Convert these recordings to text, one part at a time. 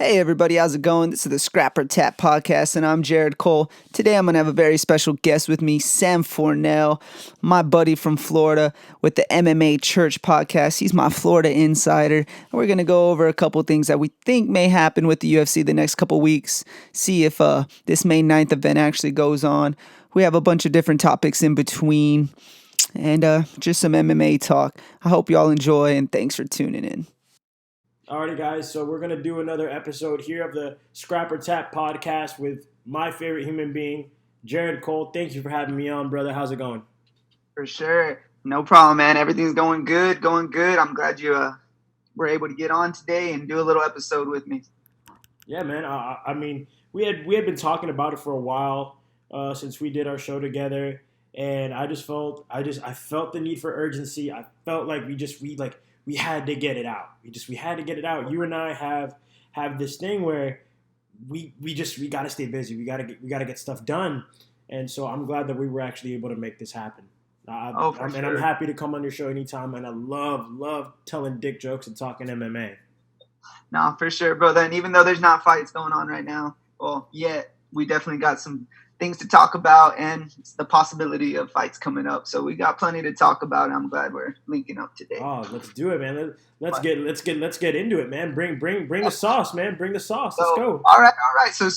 Hey everybody, how's it going? This is the Scrapper Tap Podcast, and I'm Jared Cole. Today I'm going to have a very special guest with me, Sam Fournel, my buddy from Florida with the MMA Church Podcast. He's my Florida insider, and we're going to go over a couple things that we think may happen with the UFC the next couple weeks, see if this May 9th event actually goes on. We have a bunch of different topics in between, and just some MMA talk. I hope y'all enjoy, and thanks for tuning in. Alrighty, guys, so we're going to do another episode here of the Scrapper Tap Podcast with my favorite human being, Jared Cole. Thank you for having me on, brother. How's it going? For sure. No problem, man. Everything's going good. I'm glad you were able to get on today and do a little episode with me. Yeah, man. I mean, we had been talking about it for a while since we did our show together, and I felt the need for urgency. I felt like we had to get it out. We had to get it out. You and I have this thing where we got to stay busy. We got to get stuff done. And so I'm glad that we were actually able to make this happen. For sure. And I'm happy to come on your show anytime. And I love telling dick jokes and talking MMA. No, for sure, brother. And even though there's not fights going on right now, we definitely got some things to talk about and the possibility of fights coming up. So we got plenty to talk about. And I'm glad we're linking up today. Oh, let's do it, man. Let's get into it, man. Bring the sauce, man. Bring the sauce. Let's go. All right. So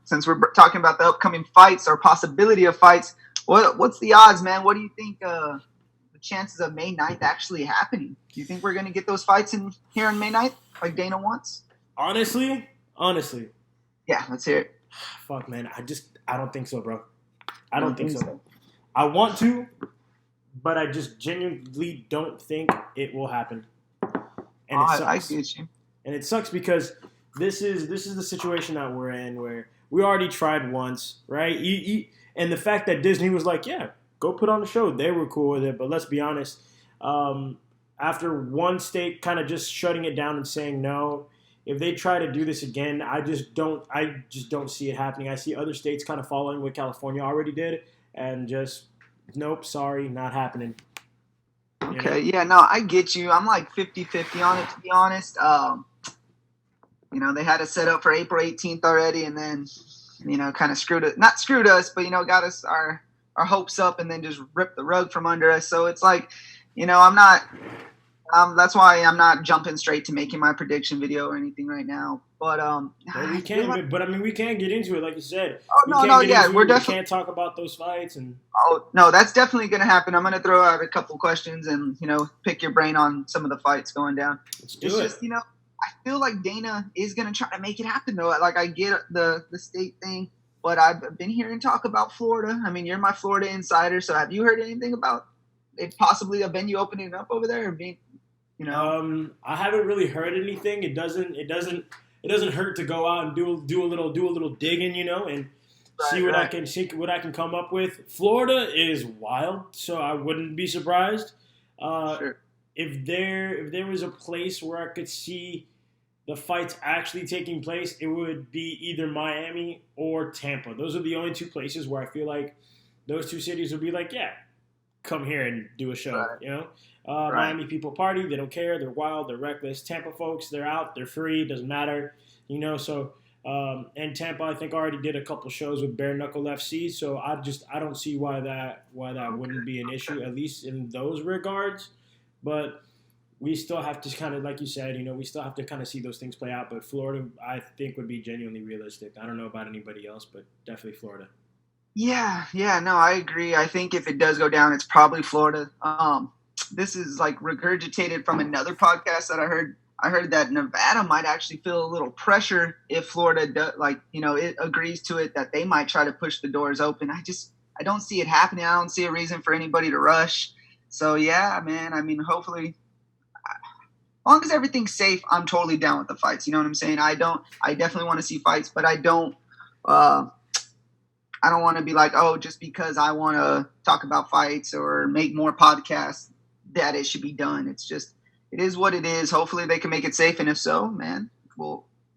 since we're talking about the upcoming fights or possibility of fights, what's the odds, man? What do you think the chances of May 9th actually happening? Do you think we're going to get those fights here on May 9th like Dana wants? Honestly. Yeah, let's hear it. Fuck, man. I don't think so, bro. I don't think so. I want to, but I just genuinely don't think it will happen. And it sucks. I get you. And it sucks because this is the situation that we're in where we already tried once, right? And the fact that Disney was like, yeah, go put on the show. They were cool with it. But let's be honest. After one state kind of just shutting it down and saying no, if they try to do this again, I just don't see it happening. I see other states kind of following what California already did, and just nope, sorry, not happening. Okay, yeah, no, I get you. I'm like 50-50 on it, to be honest. They had it set up for April 18th already, and then, kind of not screwed us, but, got us our hopes up and then just ripped the rug from under us. So it's like, I'm not that's why I'm not jumping straight to making my prediction video or anything right now. But we can, we can't get into it like you said. We can't talk about those fights and. Oh no, that's definitely going to happen. I'm going to throw out a couple questions and pick your brain on some of the fights going down. Let's do it. Just I feel like Dana is going to try to make it happen though. Like I get the state thing, but I've been hearing talk about Florida. I mean, you're my Florida insider, so have you heard anything about it possibly a venue opening up over there or being? I haven't really heard anything. It doesn't hurt to go out and do a little digging, and see what I can come up with. Florida is wild, so I wouldn't be surprised. Sure. If there was a place where I could see the fights actually taking place, it would be either Miami or Tampa. Those are the only two places where I feel like those two cities would be like, yeah, come here and do a show, Right. Right. Miami people party. They don't care. They're wild. They're reckless. Tampa folks, they're out. They're free. Doesn't matter. So and Tampa, I think, already did a couple shows with Bare Knuckle FC. So I don't see why that wouldn't be an issue, at least in those regards. But we still have to kind of, like you said, we still have to kind of see those things play out. But Florida, I think, would be genuinely realistic. I don't know about anybody else, but definitely Florida. Yeah, no, I agree. I think if it does go down, it's probably Florida. This is like regurgitated from another podcast that I heard. I heard that Nevada might actually feel a little pressure if Florida does, it agrees to it, that they might try to push the doors open. I don't see it happening. I don't see a reason for anybody to rush. So yeah, man. I mean, hopefully, as long as everything's safe, I'm totally down with the fights. You know what I'm saying? I definitely want to see fights, but I don't want to be like, oh, just because I want to talk about fights or make more podcasts, that it should be done. It's just, it is what it is. Hopefully they can make it safe. And if so, man,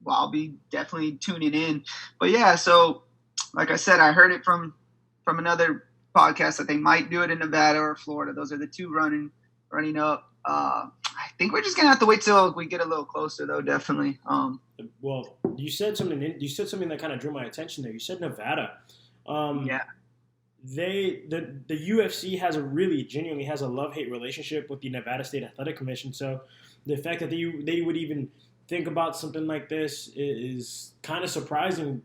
I'll be definitely tuning in. But yeah, so like I said, I heard it from another podcast that they might do it in Nevada or Florida. Those are the two running up. I think we're just gonna have to wait till we get a little closer, though. Definitely. Well, you said something. You said something that kind of drew my attention there. You said Nevada. Yeah. The UFC has genuinely has a love-hate relationship with the Nevada State Athletic Commission. So the fact that they would even think about something like this is kind of surprising,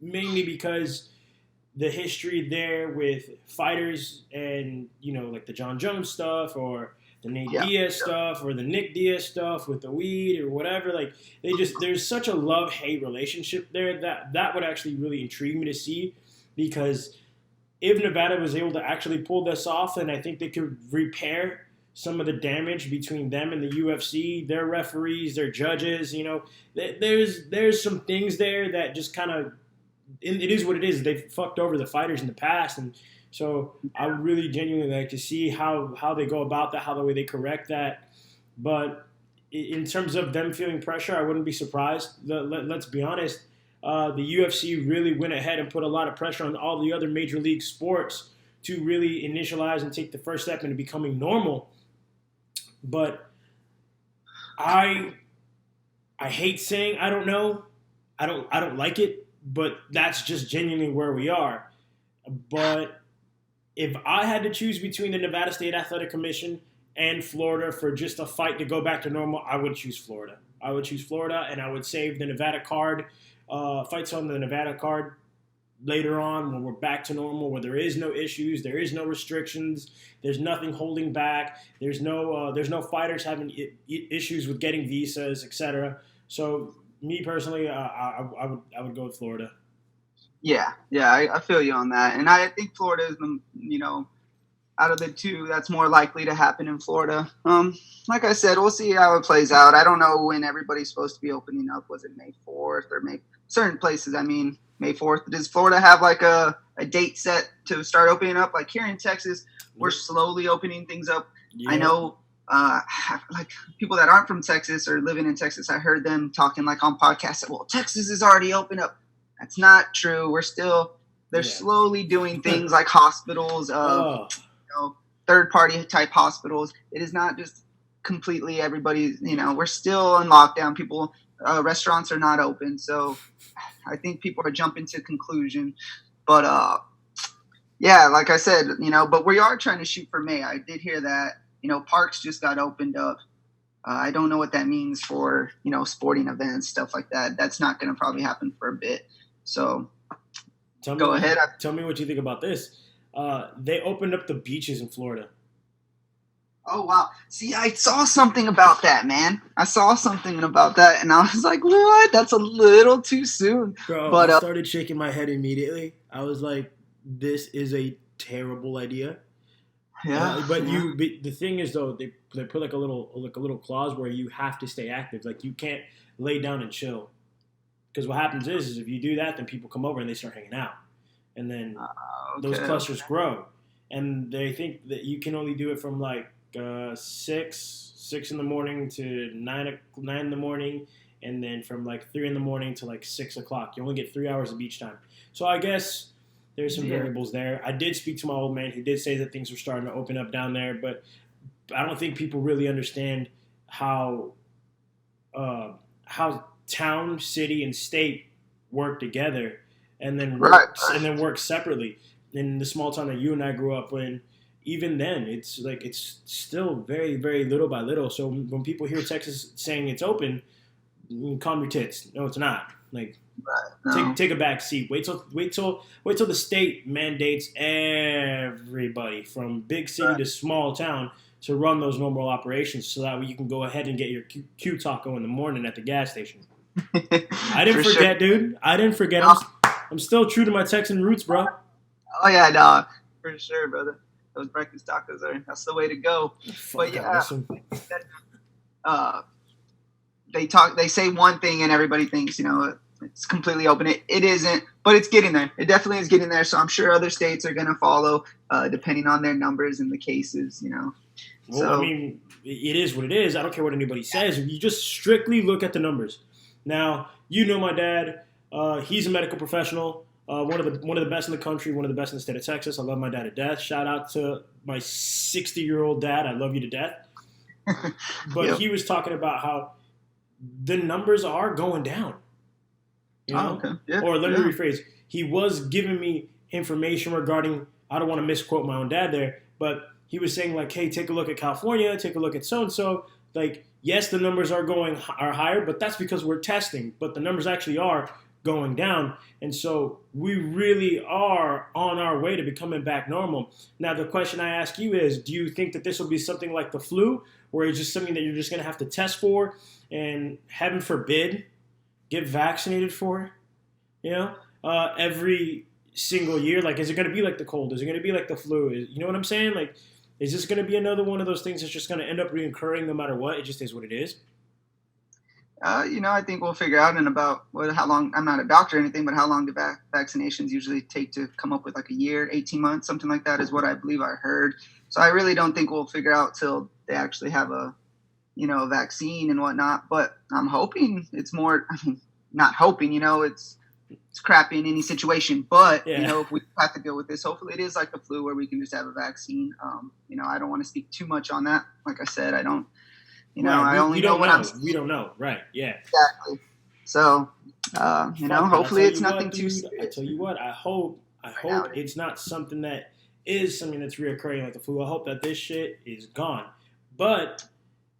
mainly because the history there with fighters and like the John Jones stuff or the Nate Diaz stuff or the Nick Diaz stuff with the weed or whatever. Like there's such a love-hate relationship there that would actually really intrigue me to see, because if Nevada was able to actually pull this off, then I think they could repair some of the damage between them and the UFC, their referees, their judges. There's some things there that just kind of, it is what it is. They've fucked over the fighters in the past, and so I would really genuinely like to see how they go about that, how the way they correct that. But in terms of them feeling pressure, I wouldn't be surprised. Let's be honest. The UFC really went ahead and put a lot of pressure on all the other major league sports to really initialize and take the first step into becoming normal. But I hate saying I don't know. I don't like it, but that's just genuinely where we are. But if I had to choose between the Nevada State Athletic Commission and Florida for just a fight to go back to normal, I would choose Florida. I would choose Florida, and I would save the Nevada card. Fights on the Nevada card later on when we're back to normal, where there is no issues, there is no restrictions, there's nothing holding back, there's no fighters having issues with getting visas, etc. So me personally, I would go with Florida. Yeah, I feel you on that, and I think Florida is the out of the two that's more likely to happen in Florida. Like I said, we'll see how it plays out. I don't know when everybody's supposed to be opening up. Was it May 4th or certain places? I mean, May 4th. Does Florida have like a date set to start opening up? Like here in Texas, we're slowly opening things up. Yeah. I know, like people that aren't from Texas or living in Texas, I heard them talking like on podcasts that, well, Texas is already open up. That's not true. They're slowly doing things like hospitals, third-party type hospitals. It is not just completely everybody. We're still in lockdown. People, restaurants are not open. So I think people are jumping to conclusion. But like I said, but we are trying to shoot for May. I did hear that. Parks just got opened up. I don't know what that means for sporting events, stuff like that. That's not going to probably happen for a bit. So go ahead. Tell me what you think about this. They opened up the beaches in Florida. Oh, wow. See, I saw something about that, man. I saw something about that, and I was like, what? That's a little too soon. Bro, I started shaking my head immediately. I was like, this is a terrible idea. Yeah. But the thing is, though, they put like a little clause where you have to stay active. Like, you can't lay down and chill. Because what happens is if you do that, then people come over and they start hanging out. And then those clusters grow. And they think that you can only do it from like 6 in the morning to 9 in the morning, and then from like 3 in the morning to like 6 o'clock. You only get 3 hours of beach time. So I guess there's some variables there. I did speak to my old man. He did say that things were starting to open up down there, but I don't think people really understand how town, city, and state work together, and then work separately. In the small town that you and I grew up in, even then, it's still very, very little by little. So when people hear Texas saying it's open, calm your tits. No, it's not. Like, take a back seat. Wait till the state mandates everybody from big city to small town to run those normal operations, so that way you can go ahead and get your Q taco in the morning at the gas station. I didn't forget, dude. I didn't forget. I'm still true to my Texan roots, bro. Oh yeah, no, for sure, brother. Those breakfast tacos that's the way to go. But yeah, they say one thing and everybody thinks, it's completely open. It isn't, but it's getting there. It definitely is getting there. So I'm sure other states are going to follow, depending on their numbers and the cases, Well, so, I mean, it is what it is. I don't care what anybody says. You just strictly look at the numbers. Now, my dad. He's a medical professional. One of the best in the country, one of the best in the state of Texas. I love my dad to death. Shout out to my 60-year-old dad. I love you to death. But Yep. he was talking about how the numbers are going down. You Oh, know, okay. Yeah. or let me Yeah. rephrase. He was giving me information regarding. I don't want to misquote my own dad there, but he was saying like, "Hey, take a look at California. Take a look at so and so. Like, yes, the numbers are higher, but that's because we're testing. But the numbers actually are going down, and so we really are on our way to becoming back normal. Now, the question I ask you is, do you think that this will be something like the flu, where it's just something that you're just going to have to test for, and heaven forbid, get vaccinated for, you know, every single year? Like, is it going to be like the cold? Is it going to be like the flu? You know what I'm saying? Like, is this going to be another one of those things that's just going to end up reoccurring no matter what? It just is what it is. I think we'll figure out in about how long. I'm not a doctor or anything, but how long do vaccinations usually take to come up with, like a year, 18 months, something like that is what I believe I heard. So I really don't think we'll figure out till they actually have a vaccine and whatnot. But I'm hoping it's more. I mean, not hoping. It's crappy in any situation. But Yeah. if we have to deal with this, hopefully it is like the flu where we can just have a vaccine. I don't want to speak too much on that. Like I said, I don't. Right. I We only know don't what I'm know. We don't know. Right. Yeah. exactly. So, Fuck, but I hopefully tell it's you nothing what, too dude. I serious. tell you what. I I doubt hope it. it's not something that is something that's reoccurring like the flu. I hope that this shit is gone. But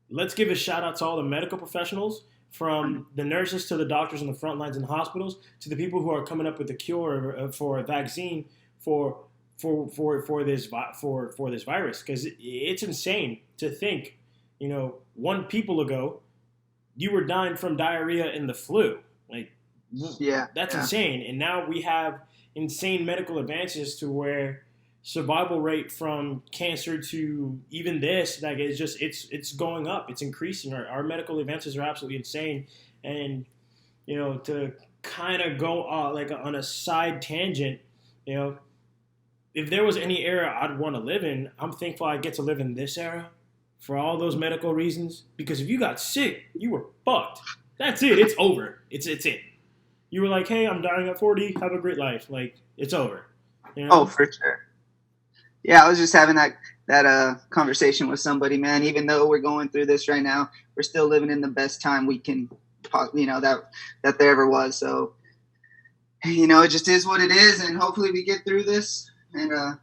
let's give a shout out to all the medical professionals, from the nurses to the doctors on the front lines in hospitals, to the people who are coming up with a cure for a vaccine for this virus, because it's insane to think, 1 people ago you were dying from diarrhea and the flu. Like, Yeah, that's yeah. insane. And now we have insane medical advances to where survival rate from cancer to even this, like, it's going up. It's increasing. Our medical advances are absolutely insane. And to kind of go like on a side tangent, you know, if there was any era I'd want to live in, I'm thankful I get to live in this era for all those medical reasons. Because if you got sick, you were fucked. That's it. It's over. It's it. You were like, hey, I'm dying at 40. Have a great life. Like, it's over. You Oh, know? for sure. Yeah, I was just having that conversation with somebody, man. Even though we're going through this right now, we're still living in the best time we can, that there ever was. So, it just is what it is, and hopefully we get through this and are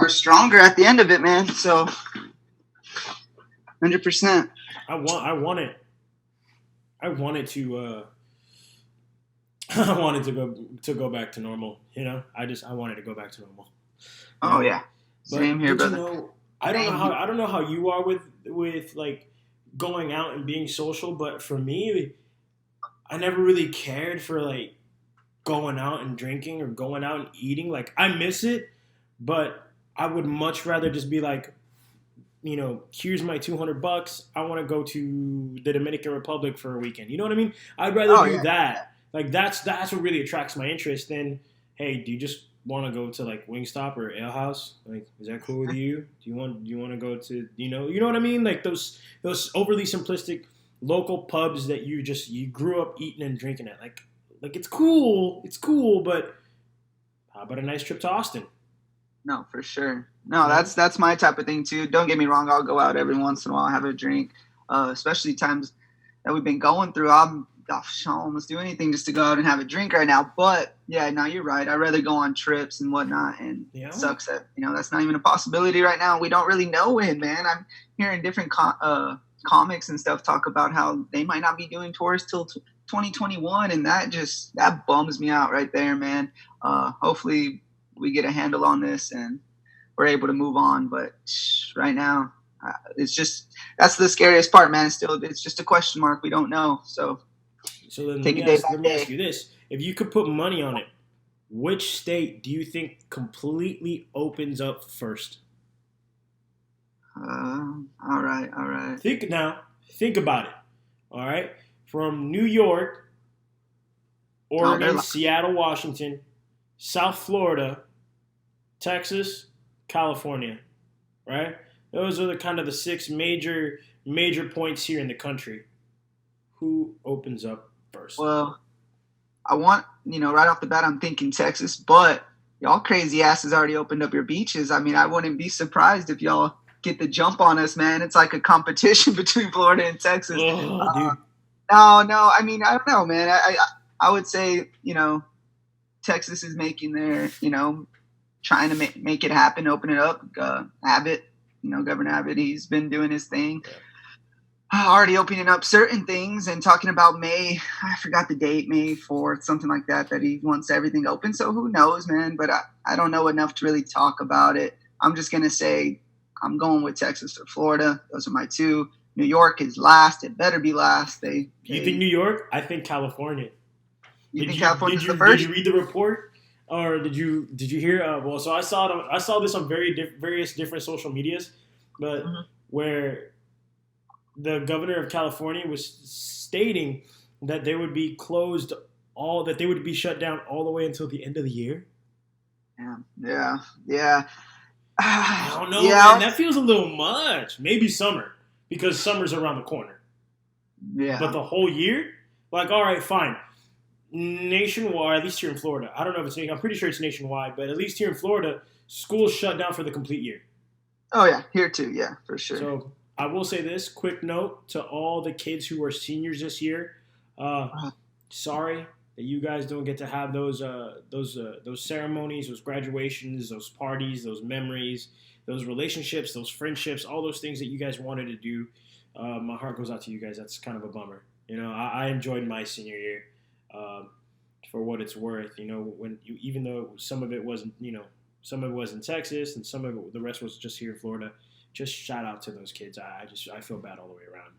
stronger at the end of it, man. So, 100%. I want it. I wanted to. I wanted to go back to normal. I wanted to go back to normal. Oh yeah, same here, But brother. I don't know Same how here. I don't know how you are with like going out and being social, but for me, I never really cared for like going out and drinking or going out and eating. Like, I miss it, but I would much rather just be like, here's my $200. I want to go to the Dominican Republic for a weekend. You know what I mean? I'd rather Oh do yeah, that. Like, that's what really attracts my interest. Than, hey, do you just want to go to like Wingstop or Ale House? Like, is that cool with you? Do you want to go to you know what I mean? Like those overly simplistic local pubs that you grew up eating and drinking at. Like it's cool, but how about a nice trip to Austin? no, for sure. No, You know? that's my type of thing too. Don't get me wrong. I'll go out every once in a while, have a drink, especially times that we've been going through. I'll almost do anything just to go out and have a drink right now. But yeah, no, you're right. I'd rather go on trips and whatnot. And Yeah. it sucks that that's not even a possibility right now. We don't really know when, man. I'm hearing different comics and stuff talk about how they might not be doing tours till 2021, and that bums me out right there, man. Hopefully we get a handle on this and we're able to move on. But right now, it's just that's the scariest part, man. It's just a question mark. We don't know. So So then take it day by let me ask day. you this: if you could put money on it, which state do you think completely opens up first? All right, all right. Think about it. All right, from New York, Oh, they're Oregon, like, Seattle, Washington, South Florida, Texas, California. Right? Those are the kind of the six major points here in the country. Who opens up first? well, I want right off the bat, I'm thinking Texas, but y'all crazy asses already opened up your beaches. I mean, I wouldn't be surprised if y'all get the jump on us, man. It's like a competition between Florida and Texas. Oh, dude. No. I mean, I don't know, man. I would say, Texas is making their, trying to make it happen, open it up. Abbott, Governor Abbott, he's been doing his thing. Yeah. Already opening up certain things and talking about May, I forgot the date, May 4th, something like that he wants everything open. So who knows, man? But I don't know enough to really talk about it. I'm just going to say I'm going with Texas or Florida. Those are my two. New York is last. It better be last. You think New York? I think California. You think California's the first? Did you read the report? Or did you hear? So I saw this on various different social medias, but where the governor of California was stating that they would be that they would be shut down all the way until the end of the year. Yeah. I don't know, man. That feels a little much. Maybe summer, because summer's around the corner. Yeah. But the whole year? Like, all right, fine. Nationwide, at least here in Florida. I don't know if it's I'm pretty sure it's nationwide, but at least here in Florida, schools shut down for the complete year. Oh, yeah. Here, too. Yeah, for sure. So I will say this, quick note to all the kids who are seniors this year. Sorry that you guys don't get to have those ceremonies, those graduations, those parties, those memories, those relationships, those friendships, all those things that you guys wanted to do. My heart goes out to you guys. That's kind of a bummer. I enjoyed my senior year for what it's worth. Even though some of it wasn't, some of it was in Texas and some of it, the rest was just here in Florida. Just shout out to those kids. I feel bad all the way around.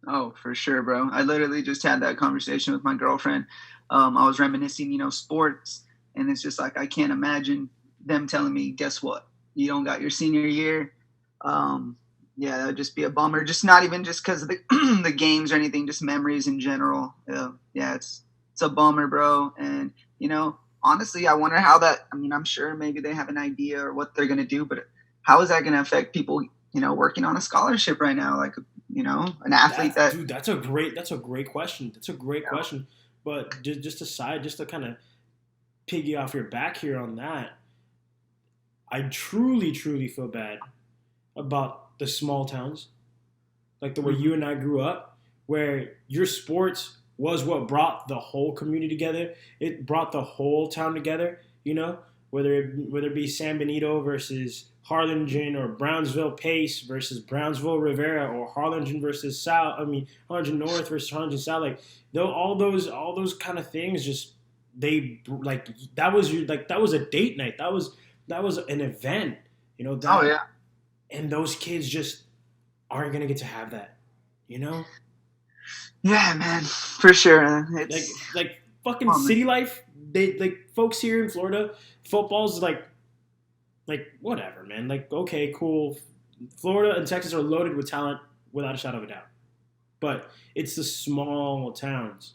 Oh, for sure, bro. I literally just had that conversation with my girlfriend. I was reminiscing, sports, and it's just like I can't imagine them telling me, guess what? You don't got your senior year. Yeah, that would just be a bummer. Just not even just because of the games or anything, just memories in general. Yeah, it's a bummer, bro. And, honestly, I wonder how I'm sure maybe they have an idea or what they're going to do, but how is that going to affect people, working on a scholarship right now? Like, an athlete Dude, that's a great question. That's a great question. But just to kind of piggy off your back here on that, I truly, truly feel bad about the small towns, like the way you and I grew up, where your sports was what brought the whole community together. It brought the whole town together, whether it be San Benito versus Harlingen, or Brownsville Pace versus Brownsville Rivera, or Harlingen versus Harlingen North versus Harlingen South. Like, all those kind of things, just that was a date night. That was an event. Oh yeah. And those kids just aren't gonna get to have that. Yeah, man, for sure. It's like fucking city life. They folks here in Florida, football's like whatever, man. Like, okay, cool. Florida and Texas are loaded with talent without a shadow of a doubt. But it's the small towns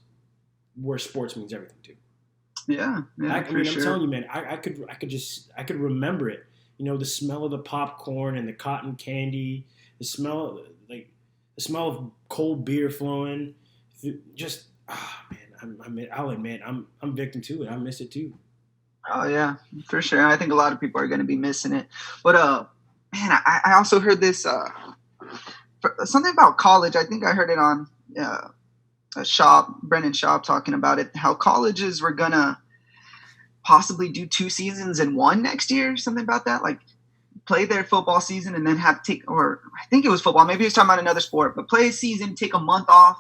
where sports means everything to. Yeah, I'm telling you, man. I could remember it. The smell of the popcorn and the cotton candy, the smell of cold beer flowing. Just man, I'll admit I'm victim to it. I miss it too. Oh yeah, for sure. I think a lot of people are going to be missing it. But man, I also heard this something about college. I think I heard it on Brennan Schaub talking about it. How colleges were gonna possibly do 2 seasons in one next year. Something about that, like play their football season and then have to take, or I think it was football. Maybe he was talking about another sport, but play a season, take a month off,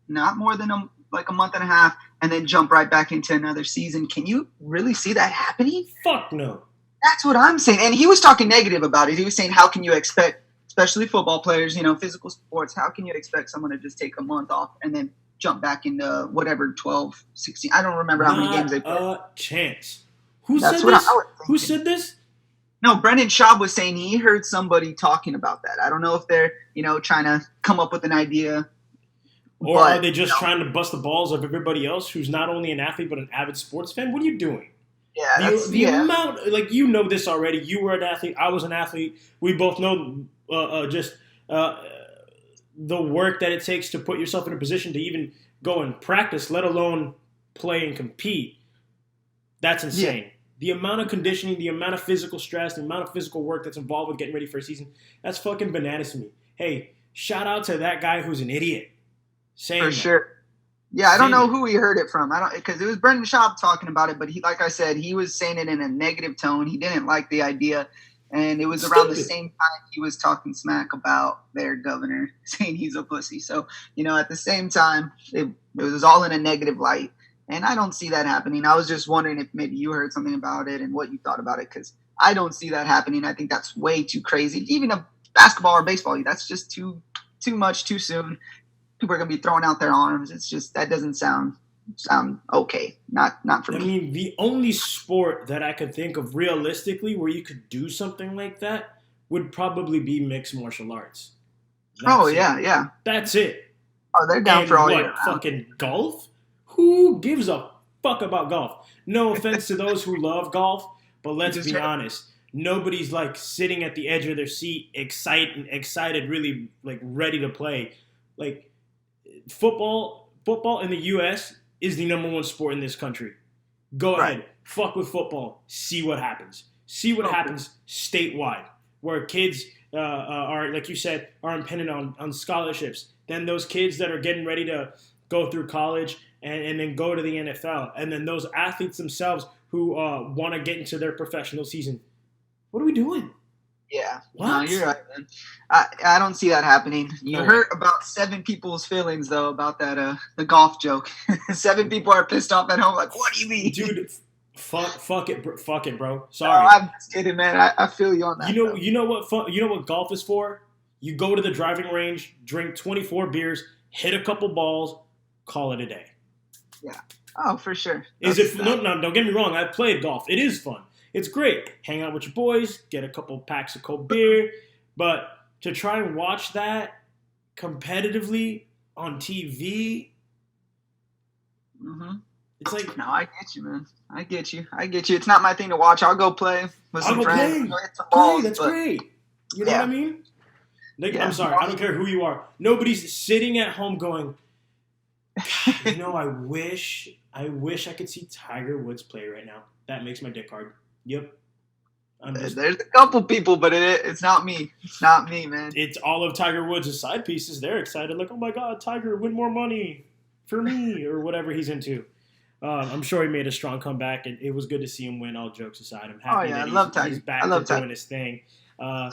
not more than a month and a half, and then jump right back into another season. Can you really see that happening? Fuck no. That's what I'm saying. And he was talking negative about it. He was saying, how can you expect, especially football players, physical sports, how can you expect someone to just take a month off and then jump back into whatever, 12, 16? I don't remember how many games they played. Not a chance. Who said this? Who said this? No, Brendan Schaub was saying he heard somebody talking about that. I don't know if they're, trying to come up with an idea. Or are they just trying to bust the balls of everybody else who's not only an athlete but an avid sports fan? What are you doing? Yeah, the amount, this already. You were an athlete. I was an athlete. We both know the work that it takes to put yourself in a position to even go and practice, let alone play and compete. That's insane. The amount of conditioning, the amount of physical stress, the amount of physical work that's involved with getting ready for a season, that's fucking bananas to me. Hey, shout out to that guy who's an idiot. Saying For that. sure. Yeah, I don't Saying know that. who he heard it from. I don't, because it was Brendan Schaub talking about it, but he, like I said, he was saying it in a negative tone. He didn't like the idea, and it was around the Stupid. same time he was talking smack about their governor, saying he's a pussy. So, at the same time, it was all in a negative light, and I don't see that happening. I was just wondering if maybe you heard something about it and what you thought about it, because I don't see that happening. I think that's way too crazy. Even a basketball or baseball, that's just too much too soon. People are gonna be throwing out their arms. It's just that doesn't sound okay. Not for me. I mean, the only sport that I could think of realistically where you could do something like that would probably be mixed martial arts. That's it. Yeah. That's it. Oh, they're down And for all what, year round. fucking golf? Who gives a fuck about golf? No offense to those who love golf, but let's be honest. Nobody's like sitting at the edge of their seat, excited, really like ready to play. Like football in the U.S. is the number one sport in this country. Go ahead, fuck with football. See what happens. See what happens statewide, where kids are, like you said, are dependent on scholarships. Then those kids that are getting ready to go through college and then go to the NFL, and then those athletes themselves who want to get into their professional season. What are we doing? Yeah. What? No, you're right, man. I don't see that happening. You hurt about 7 people's feelings, though, about that the golf joke. 7 people are pissed off at home, like, what do you mean? Dude, fuck it, bro. No, Sorry. I'm just kidding, man. I feel you on that. You know what golf is for? You go to the driving range, drink 24 beers, hit a couple balls, call it a day. Yeah. Oh, for sure. No, don't get me wrong. I've played golf. It is fun. It's great. Hang out with your boys, get a couple packs of cold beer. But to try and watch that competitively on TV, it's like... No, I get you, man. I get you. It's not my thing to watch. I'll go play with some friends. That's great. You know what I mean? Like, I'm sorry. I don't care who you are. Nobody's sitting at home going, I wish I could see Tiger Woods play right now. That makes my dick hard. Yep. There's a couple people, but it's not me. It's not me, man. It's all of Tiger Woods' side pieces. They're excited. Like, oh my God, Tiger, win more money for me or whatever he's into. I'm sure he made a strong comeback, and it was good to see him win, all jokes aside. I'm happy that he's back to doing his thing. And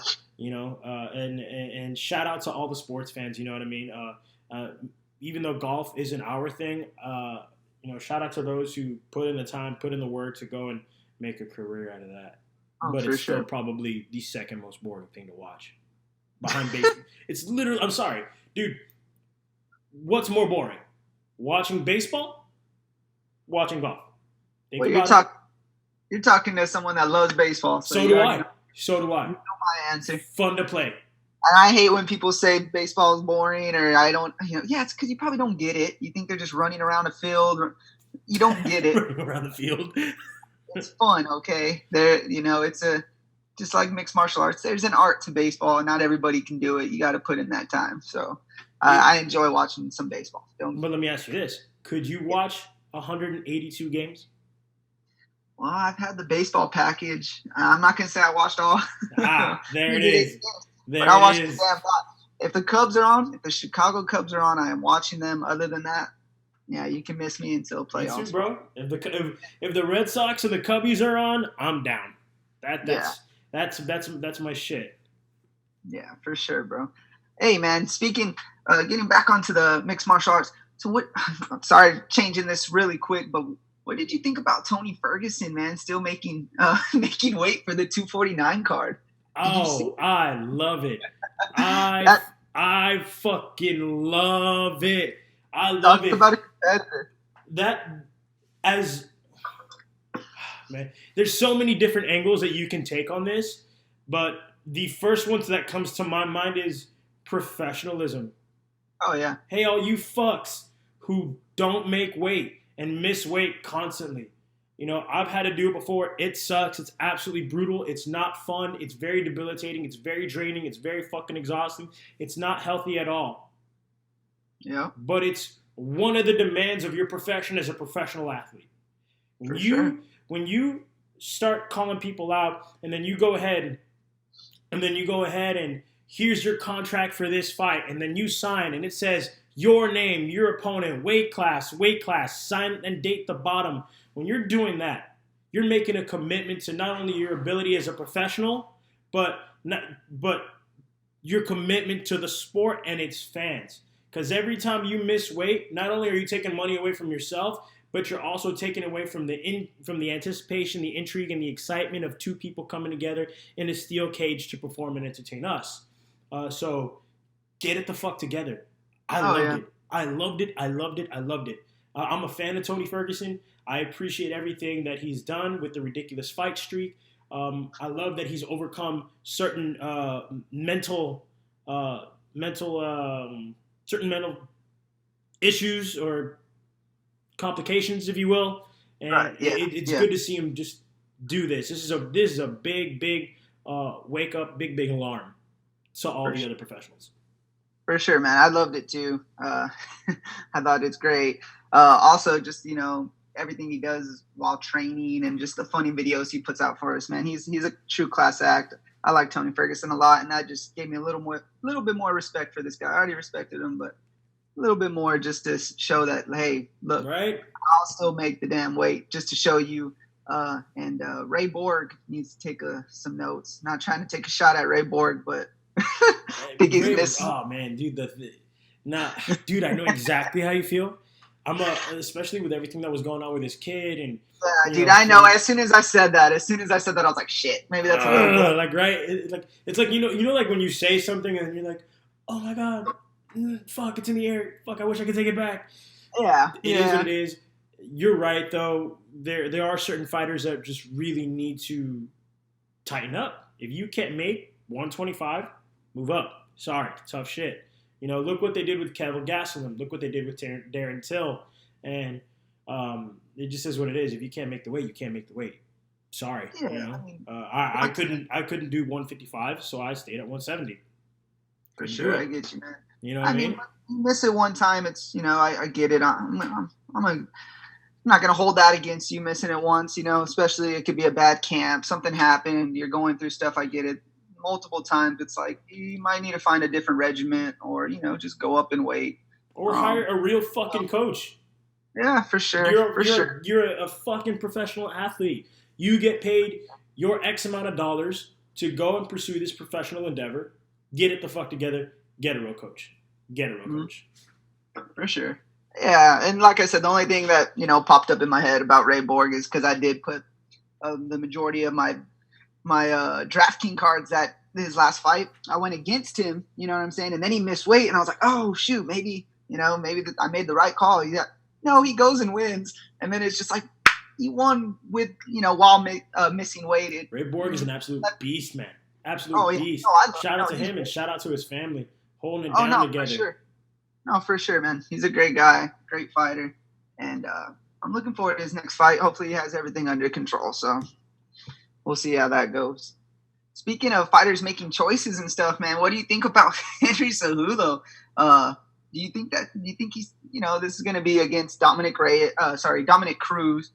shout out to all the sports fans, you know what I mean? Even though golf isn't our thing, shout out to those who put in the time, put in the work to go and make a career out of that. But it's still probably the second most boring thing to watch. Behind baseball. It's literally, I'm sorry, dude, what's more boring? Watching baseball? Watching golf? You're talking to someone that loves baseball. So do I. You know my answer. Fun to play. And I hate when people say baseball is boring or I don't, it's because you probably don't get it. You think they're just running around a field. You don't get it. Running around the field. It's fun, okay? It's just like mixed martial arts. There's an art to baseball, and not everybody can do it. You got to put in that time. So I enjoy watching some baseball. But let me ask you this. Could you watch 182 games? Well, I've had the baseball package. I'm not going to say I watched all. There it is. But I watched the damn lot. If the Cubs are on, if the Chicago Cubs are on, I am watching them. Other than that, yeah, you can miss me until playoffs. Me too, bro. If the Red Sox and the Cubbies are on, I'm down. That's my shit. Yeah, for sure, bro. Hey, man. Getting back onto the mixed martial arts. So what? I'm sorry, changing this really quick, but what did you think about Tony Ferguson, man? Still making weight for the 249 card. Oh, I love it. I fucking love it. I love it. About a competitor. Man, there's so many different angles that you can take on this, but the first one that comes to my mind is professionalism. Oh, yeah. Hey, all you fucks who don't make weight and miss weight constantly. I've had to do it before. It sucks. It's absolutely brutal. It's not fun. It's very debilitating. It's very draining. It's very fucking exhausting. It's not healthy at all. Yeah. But it's one of the demands of your profession as a professional athlete. When you start calling people out, and then you go ahead and here's your contract for this fight, and then you sign, and it says your name, your opponent, weight class, sign and date the bottom. When you're doing that, you're making a commitment to not only your ability as a professional, but your commitment to the sport and its fans. Because every time you miss weight, not only are you taking money away from yourself, but you're also taking away from the anticipation, the intrigue, and the excitement of two people coming together in a steel cage to perform and entertain us. So get it the fuck together. I loved it. I'm a fan of Tony Ferguson. I appreciate everything that he's done with the ridiculous fight streak. I love that he's overcome certain mental issues or complications, if you will, and right, yeah, it's good to see him just do this. This is a big wake up, big alarm to all the other professionals. For sure, man. I loved it too. I thought it's great. Also, just everything he does while training and just the funny videos he puts out for us, man. He's a true class act. I like Tony Ferguson a lot, and that just gave me a little bit more respect for this guy. I already respected him, but a little bit more just to show that, hey, look, right? I'll still make the damn weight just to show you. And Ray Borg needs to take some notes. Not trying to take a shot at Ray Borg, but I think he's missing. Oh man, dude, dude, I know exactly how you feel. Especially with everything that was going on with his kid and. Yeah, dude, I know. As soon as I said that, I was like, shit, maybe that's like right. It's like like when you say something and you're like, oh my god, fuck, it's in the air. Fuck, I wish I could take it back. Yeah, it is what it is. You're right though. There are certain fighters that just really need to tighten up. If you can't make 125, move up. Sorry, tough shit. Look what they did with Kevin Gastelum. Look what they did with Darren Till. And it just is what it is. If you can't make the weight, you can't make the weight. Sorry. Yeah, I couldn't do 155, so I stayed at 170. For sure, I get you, man. You know what I mean? You miss it one time, it's I get it. I'm not gonna hold that against you missing it once. Especially it could be a bad camp, something happened, you're going through stuff. I get it. Multiple times, it's like you might need to find a different regiment, or just go up in weight, or hire a real fucking coach. Yeah, for sure. You're a fucking professional athlete. You get paid your X amount of dollars to go and pursue this professional endeavor. Get it the fuck together. Get a real coach. Coach. For sure. Yeah, and like I said, the only thing that popped up in my head about Ray Borg is because I did put the majority of my DraftKings cards at his last fight. I went against him, you know what I'm saying? And then he missed weight, and I was like, oh, shoot, maybe I made the right call. Yeah. No, he goes and wins, and then it's just like he won with, while missing weight. Ray Borg is an absolute beast, man. Absolute beast. Shout out to him and shout out to his family. Holding it down together. For sure. No, for sure, man. He's a great guy, great fighter, and I'm looking forward to his next fight. Hopefully he has everything under control, so we'll see how that goes. Speaking of fighters making choices and stuff, man, what do you think about Henry Cejudo? Do you think he's, this is going to be against Dominic Cruz?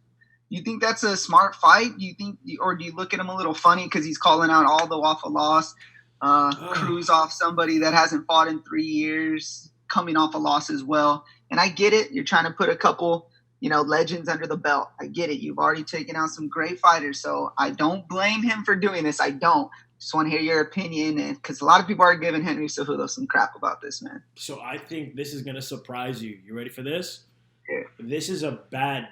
Do you think that's a smart fight? Do you look at him a little funny because he's calling out Aldo off a loss, Cruz off somebody that hasn't fought in 3 years, coming off a loss as well? And I get it. You're trying to put a couple, legends under the belt. I get it. You've already taken out some great fighters, so I don't blame him for doing this. I don't. Just want to hear your opinion, and because a lot of people are giving Henry Cejudo some crap about this, man. So I think this is going to surprise you. You ready for this? Yeah. This is a bad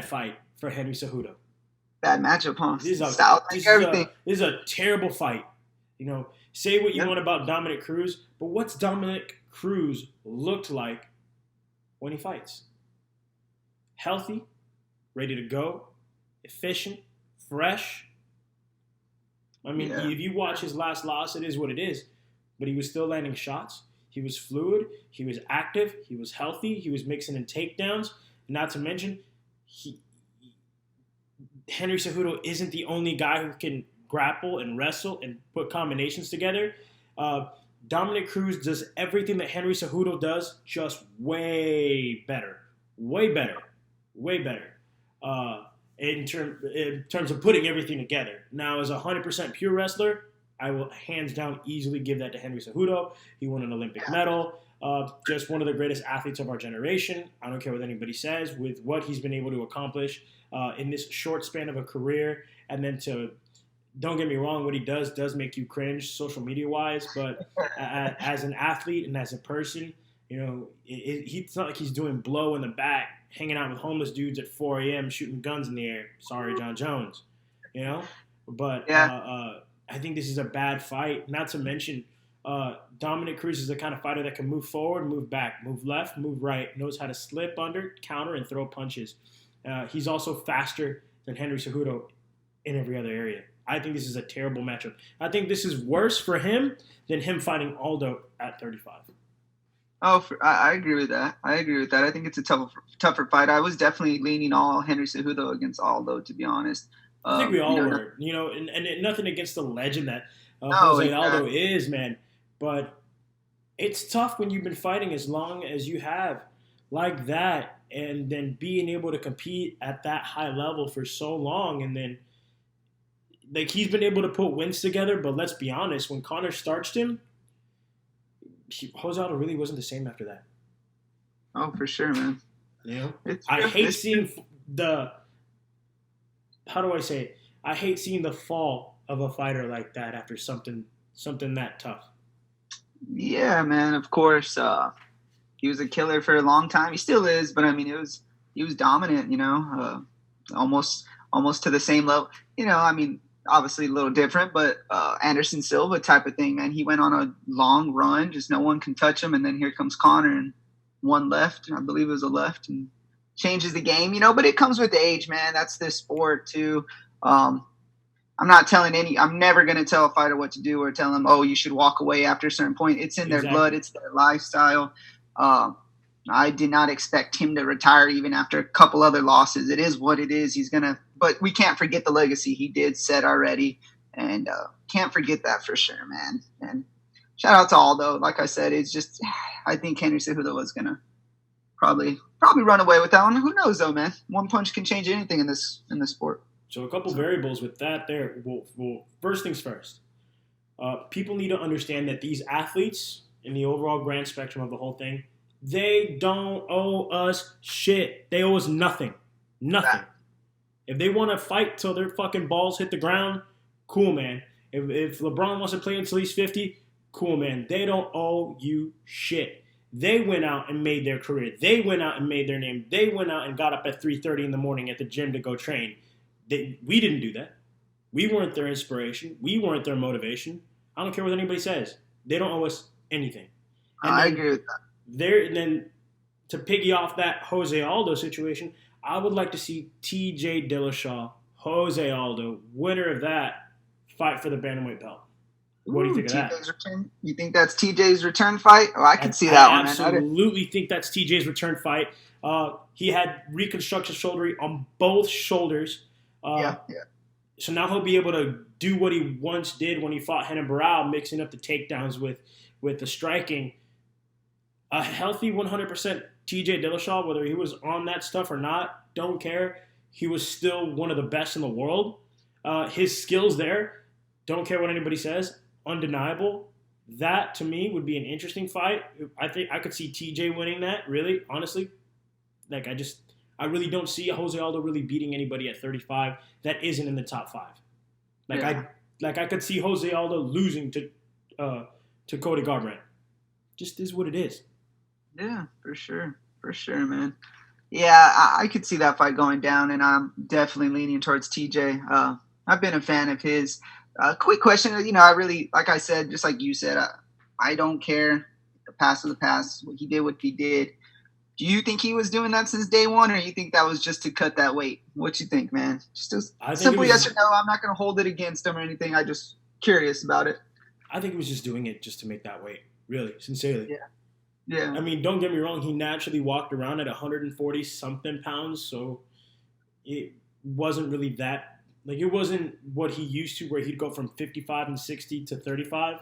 fight for Henry Cejudo. Bad matchup, huh? This is a terrible fight. Say what you want about Dominic Cruz, but what's Dominic Cruz looked like when he fights? Healthy, ready to go, efficient, fresh. If you watch his last loss, it is what it is. But he was still landing shots. He was fluid. He was active. He was healthy. He was mixing in takedowns. Not to mention, Henry Cejudo isn't the only guy who can grapple and wrestle and put combinations together. Dominic Cruz does everything that Henry Cejudo does, just way better. Way better. And in terms of putting everything together. Now, as a 100% pure wrestler, I will hands down easily give that to Henry Cejudo. He won an Olympic medal. Just one of the greatest athletes of our generation. I don't care what anybody says. With what he's been able to accomplish in this short span of a career, and then don't get me wrong, what he does make you cringe social media wise, but as an athlete and as a person, it's not like he's doing blow in the back, hanging out with homeless dudes at 4 a.m. shooting guns in the air. Sorry, John Jones. But I think this is a bad fight. Not to mention, Dominic Cruz is the kind of fighter that can move forward, move back, move left, move right, knows how to slip under, counter, and throw punches. He's also faster than Henry Cejudo in every other area. I think this is a terrible matchup. I think this is worse for him than him fighting Aldo at 35. Oh, I agree with that. I think it's a tougher fight. I was definitely leaning all Henry Cejudo against Aldo, to be honest. I think we all were. And nothing against the legend that Jose Aldo is, man. But it's tough when you've been fighting as long as you have like that, and then being able to compete at that high level for so long, and then he's been able to put wins together. But let's be honest, when Conor starched him, Jose Aldo really wasn't the same after that. Oh, for sure, man. I hate seeing how do I say it? I hate seeing the fall of a fighter like that after something that tough. Yeah, man. Of course, he was a killer for a long time. He still is, but I mean, he was dominant. Almost to the same level. Obviously a little different, but Anderson Silva type of thing, man. He went on a long run, just no one can touch him, and then here comes Conor and one left, I believe it was a left, and changes the game, but it comes with age, man. That's this sport too. I'm never going to tell a fighter what to do or tell them, oh, you should walk away after a certain point. It's in their blood. It's their lifestyle. I did not expect him to retire even after a couple other losses. It is what it is. But we can't forget the legacy he did set already, and can't forget that for sure, man. And shout out to Aldo. Like I said, it's just, I think Henry Cejudo was going to probably run away with that one. Who knows though, man? One punch can change anything in this sport. So a couple variables with that there. Well, first things first. People need to understand that these athletes, in the overall grand spectrum of the whole thing, they don't owe us shit. They owe us nothing. Nothing. If they want to fight till their fucking balls hit the ground, cool, man. If LeBron wants to play until he's 50, cool, man. They don't owe you shit. They went out and made their career. They went out and made their name. They went out and got up at 3:30 in the morning at the gym to go train. We didn't do that. We weren't their inspiration. We weren't their motivation. I don't care what anybody says. They don't owe us anything. And I agree with that. Then to piggy off that Jose Aldo situation, I would like to see TJ Dillashaw, Jose Aldo, winner of that, fight for the bantamweight belt. What do you think of that? Return? You think that's TJ's return fight? Oh, I can see that one. I absolutely think that's TJ's return fight. He had reconstruction shoulder on both shoulders. So now he'll be able to do what he once did when he fought Renan Barão, mixing up the takedowns with the striking. A healthy 100% TJ Dillashaw, whether he was on that stuff or not, don't care. He was still one of the best in the world. His skills there, don't care what anybody says, undeniable. That, to me, would be an interesting fight. I think I could see TJ winning that, really, honestly. I really don't see Jose Aldo really beating anybody at 35 that isn't in the top 5. I could see Jose Aldo losing to Cody Garbrandt. Just is what it is. Yeah, for sure, man. Yeah, I could see that fight going down, and I'm definitely leaning towards TJ. I've been a fan of his. Quick question, I really, like I said, just like you said, I don't care. The past of the past. What he did. Do you think he was doing that since day one, or you think that was just to cut that weight? What you think, man? Just simply yes or no. I'm not going to hold it against him or anything. I'm just curious about it. I think he was just doing it just to make that weight. Really, sincerely. Yeah. I mean, don't get me wrong. He naturally walked around at 140-something pounds, so it wasn't really that. It wasn't what he used to, where he'd go from 55 and 60 to 35.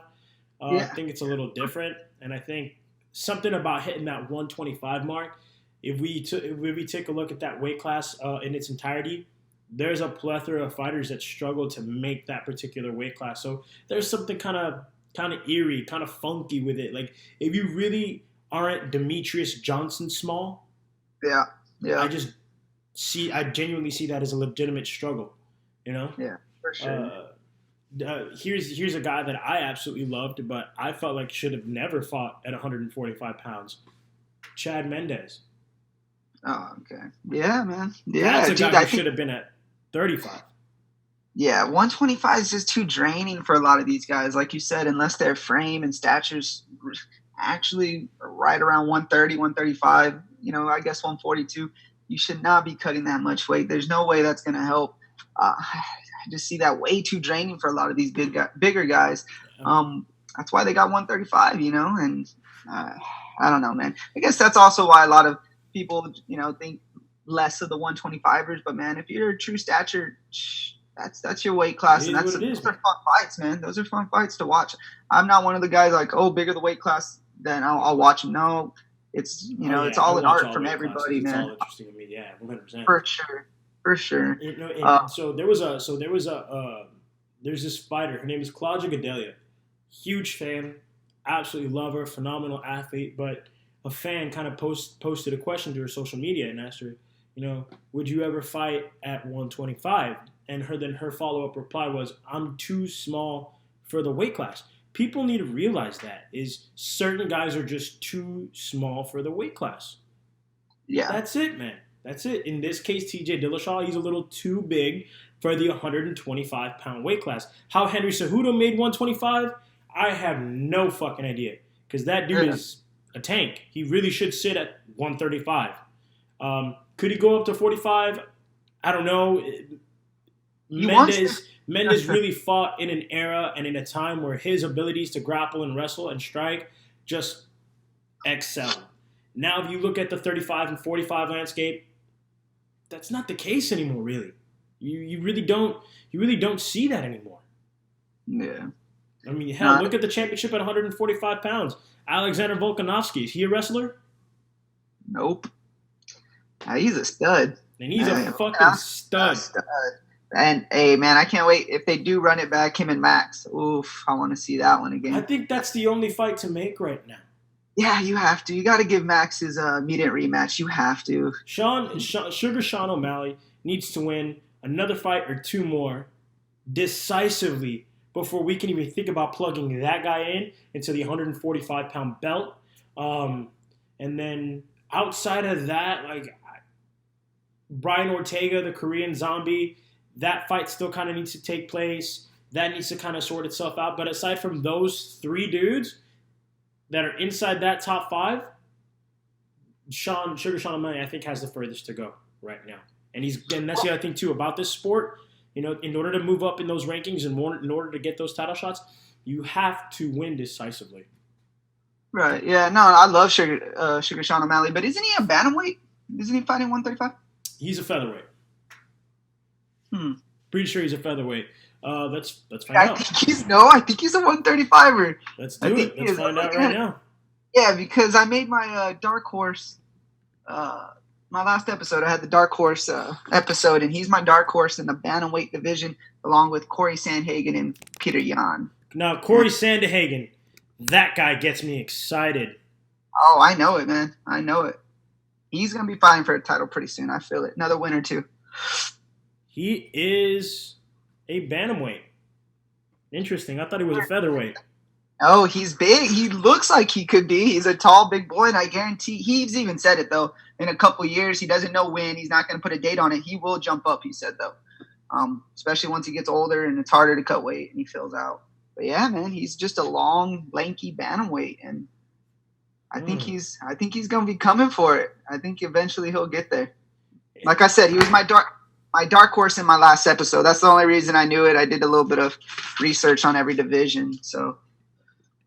I think it's a little different, and I think something about hitting that 125 mark. If we take a look at that weight class in its entirety, there's a plethora of fighters that struggle to make that particular weight class. So there's something kind of eerie, kind of funky with it. Like if you really aren't Demetrius Johnson small, Yeah. Yeah. I genuinely see that as a legitimate struggle. You know? Yeah, for sure. Here's a guy that I absolutely loved, but I felt like should have never fought at 145 pounds. Chad Mendes. Oh, okay. Yeah, man. Yeah, That's a dude, guy who should have been at 35. Yeah, 125 is just too draining for a lot of these guys. Like you said, unless their frame and stature's actually right around 130, 135, I guess 142, you should not be cutting that much weight. There's no way that's going to help. I just see that way too draining for a lot of these bigger guys. That's why they got 135, and I don't know, man. I guess that's also why a lot of people, think less of the 125ers. But, man, if you're a true stature, that's your weight class. And those are fun fights, man. Those are fun fights to watch. I'm not one of the guys like, bigger the weight class, then I'll watch them. No, it's, it's all an art from everybody, man. It's all interesting to me, yeah, 100%. For sure. So there's this fighter. Her name is Claudia Gadelha. Huge fan, absolutely love her, phenomenal athlete. But a fan kind of posted a question to her social media and asked her, would you ever fight at 125? And her follow-up reply was, I'm too small for the weight class. People need to realize that is certain guys are just too small for the weight class. Yeah, that's it, man. That's it. In this case, TJ Dillashaw, he's a little too big for the 125-pound weight class. How Henry Cejudo made 125, I have no fucking idea. Because that dude is a tank. He really should sit at 135. Could he go up to 45? I don't know. Mendes really fought in an era and in a time where his abilities to grapple and wrestle and strike just excel. Now, if you look at the 35 and 45 landscape, that's not the case anymore. Really, you really don't see that anymore. Yeah, I mean, hell, look at the championship at 145 pounds. Alexander Volkanovski, is he a wrestler? Nope. He's a stud, and he's a fucking stud. And hey, man, I can't wait if they do run it back. Him and Max. Oof, I want to see that one again. I think that's the only fight to make right now. Yeah, you have to. You got to give Max his immediate rematch. You have to. Sugar Sean O'Malley needs to win another fight or two more decisively before we can even think about plugging that guy into the 145-pound belt. And then outside of that, like Brian Ortega, the Korean Zombie, that fight still kind of needs to take place. That needs to kind of sort itself out. But aside from those three dudes that are inside that top five, Sugar Sean O'Malley, I think, has the furthest to go right now. And that's the other thing, too, about this sport. In order to move up in those rankings and in order to get those title shots, you have to win decisively. Right. Yeah. No, I love Sugar Sean O'Malley, but isn't he a bantamweight? Isn't he fighting 135? He's a featherweight. Pretty sure he's a featherweight. Let's find out. I think he's a 135er. Let's do it. Let's find out right now. Yeah, because I made my dark horse. My last episode, I had the dark horse episode, and he's my dark horse in the bantamweight division, along with Corey Sandhagen and Peter Yan. Now, Corey Sandhagen, that guy gets me excited. Oh, I know it, man. I know it. He's gonna be fighting for a title pretty soon. I feel it. Another win or two. He is a bantamweight. Interesting. I thought he was a featherweight. Oh, he's big. He looks like he could be. He's a tall, big boy, and I guarantee he's even said it, though. In a couple years, he doesn't know when. He's not going to put a date on it. He will jump up, he said, though. Especially once he gets older and it's harder to cut weight and he fills out. But, yeah, man, he's just a long, lanky bantamweight, and I think he's going to be coming for it. I think eventually he'll get there. Like I said, he was my dark horse in my last episode. That's the only reason I knew it. I did a little bit of research on every division. So,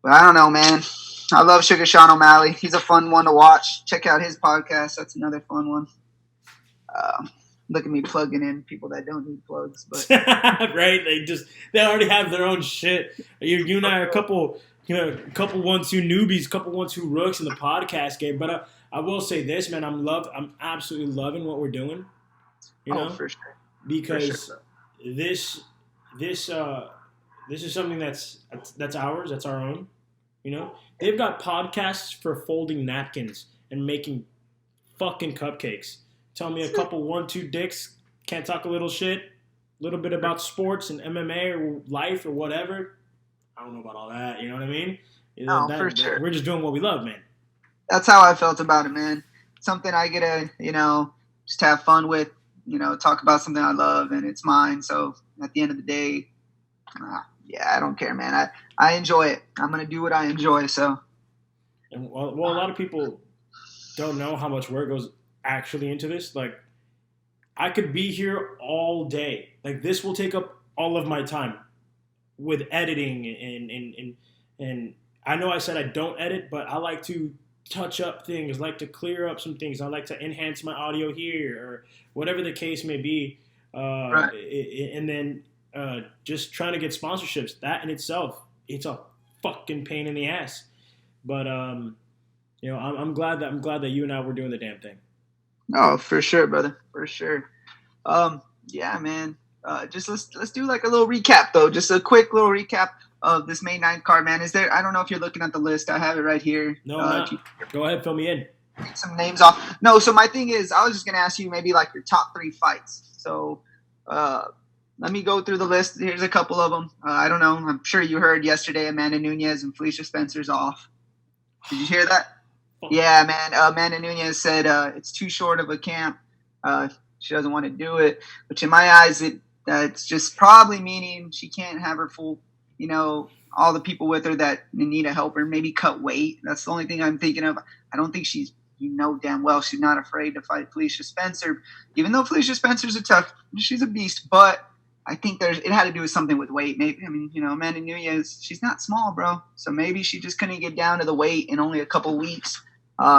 but I don't know, man. I love Sugar Sean O'Malley. He's a fun one to watch. Check out his podcast. That's another fun one. Look at me plugging in people that don't need plugs, but right? They already have their own shit. You and I are a couple 1-2 newbies, couple 1-2 rooks in the podcast game. But I will say this, man. I'm absolutely loving what we're doing. For sure. For sure. because this this this is something that's ours, that's our own. You know, they've got podcasts for folding napkins and making fucking cupcakes. Tell me a couple 1-2 dicks can't talk a little shit, a little bit about sports and MMA or life or whatever. I don't know about all that. You know what I mean? No, for sure. We're just doing what we love, man. That's how I felt about it, man. Something I get to, just have fun with, talk about something I love and it's mine. So at the end of the day, I don't care, man. I enjoy it. I'm going to do what I enjoy. So, and well, a lot of people don't know how much work goes actually into this. Like, I could be here all day. Like, this will take up all of my time with editing and I know I said I don't edit, but I like to touch up things, like to clear up some things. I like to enhance my audio here or whatever the case may be. right. And then just trying to get sponsorships. That in itself, it's a fucking pain in the ass. But I'm glad that you and I were doing the damn thing. Oh, for sure, brother. For sure. Yeah, man. Just let's do like a little recap though. Just a quick little recap of this May 9th card, man. I don't know if you're looking at the list. I have it right here. No, I'm not. Go ahead, fill me in. Take some names off. No, so my thing is, I was just gonna ask you maybe like your top 3 fights. So, let me go through the list. Here's a couple of them. I don't know. I'm sure you heard yesterday Amanda Nunes and Felicia Spencer's off. Did you hear that? Yeah, man. Amanda Nunes said it's too short of a camp. She doesn't want to do it. Which in my eyes, it's just probably meaning she can't have her full, all the people with her that need to help her. Maybe cut weight. That's the only thing I'm thinking of. I don't think she's, damn well she's not afraid to fight Felicia Spencer. Even though Felicia Spencer's she's a beast. But I think it had to do with something with weight. Maybe, Amanda Nunes, she's not small, bro. So maybe she just couldn't get down to the weight in only a couple weeks.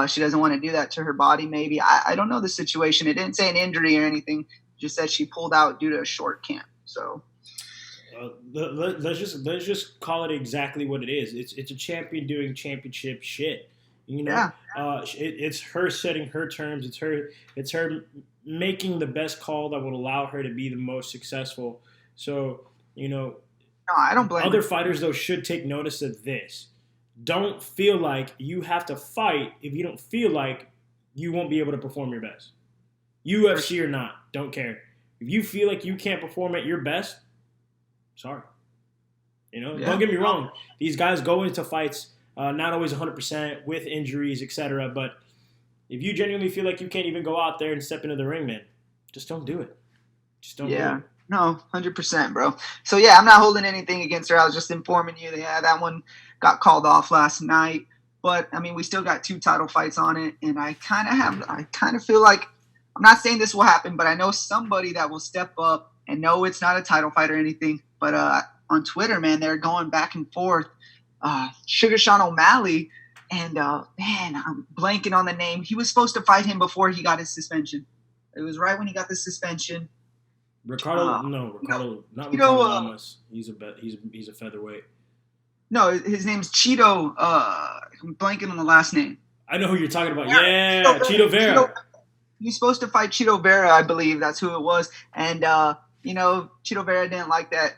She doesn't want to do that to her body, maybe. I don't know the situation. It didn't say an injury or anything. It just said she pulled out due to a short camp. So let's just call it exactly what it is. It's a champion doing championship shit. Yeah. It's her setting her terms. It's her making the best call that would allow her to be the most successful. So, no, I don't blame other her. fighters, though, should take notice of this. Don't feel like you have to fight if you don't feel like you won't be able to perform your best. UFC or not, don't care. If you feel like you can't perform at your best, sorry. Don't get me wrong. These guys go into fights not always 100% with injuries, etc. But if you genuinely feel like you can't even go out there and step into the ring, man, just don't do it. Just don't do it. No, 100%, bro. So, I'm not holding anything against her. I was just informing you that, that one got called off last night. But, we still got 2 title fights on it. And I kind of feel like, I'm not saying this will happen, but I know somebody that will step up and know it's not a title fight or anything. But on Twitter, man, they're going back and forth. Sugar Sean O'Malley and, man, I'm blanking on the name. He was supposed to fight him before he got his suspension. It was right when he got the suspension. Ricardo, not Ricardo Lamas. He's a featherweight. No, his name's Cheeto. I'm blanking on the last name. I know who you're talking about. Yeah, Cheeto Vera. He's supposed to fight Cheeto Vera, I believe. That's who it was. And, Cheeto Vera didn't like that.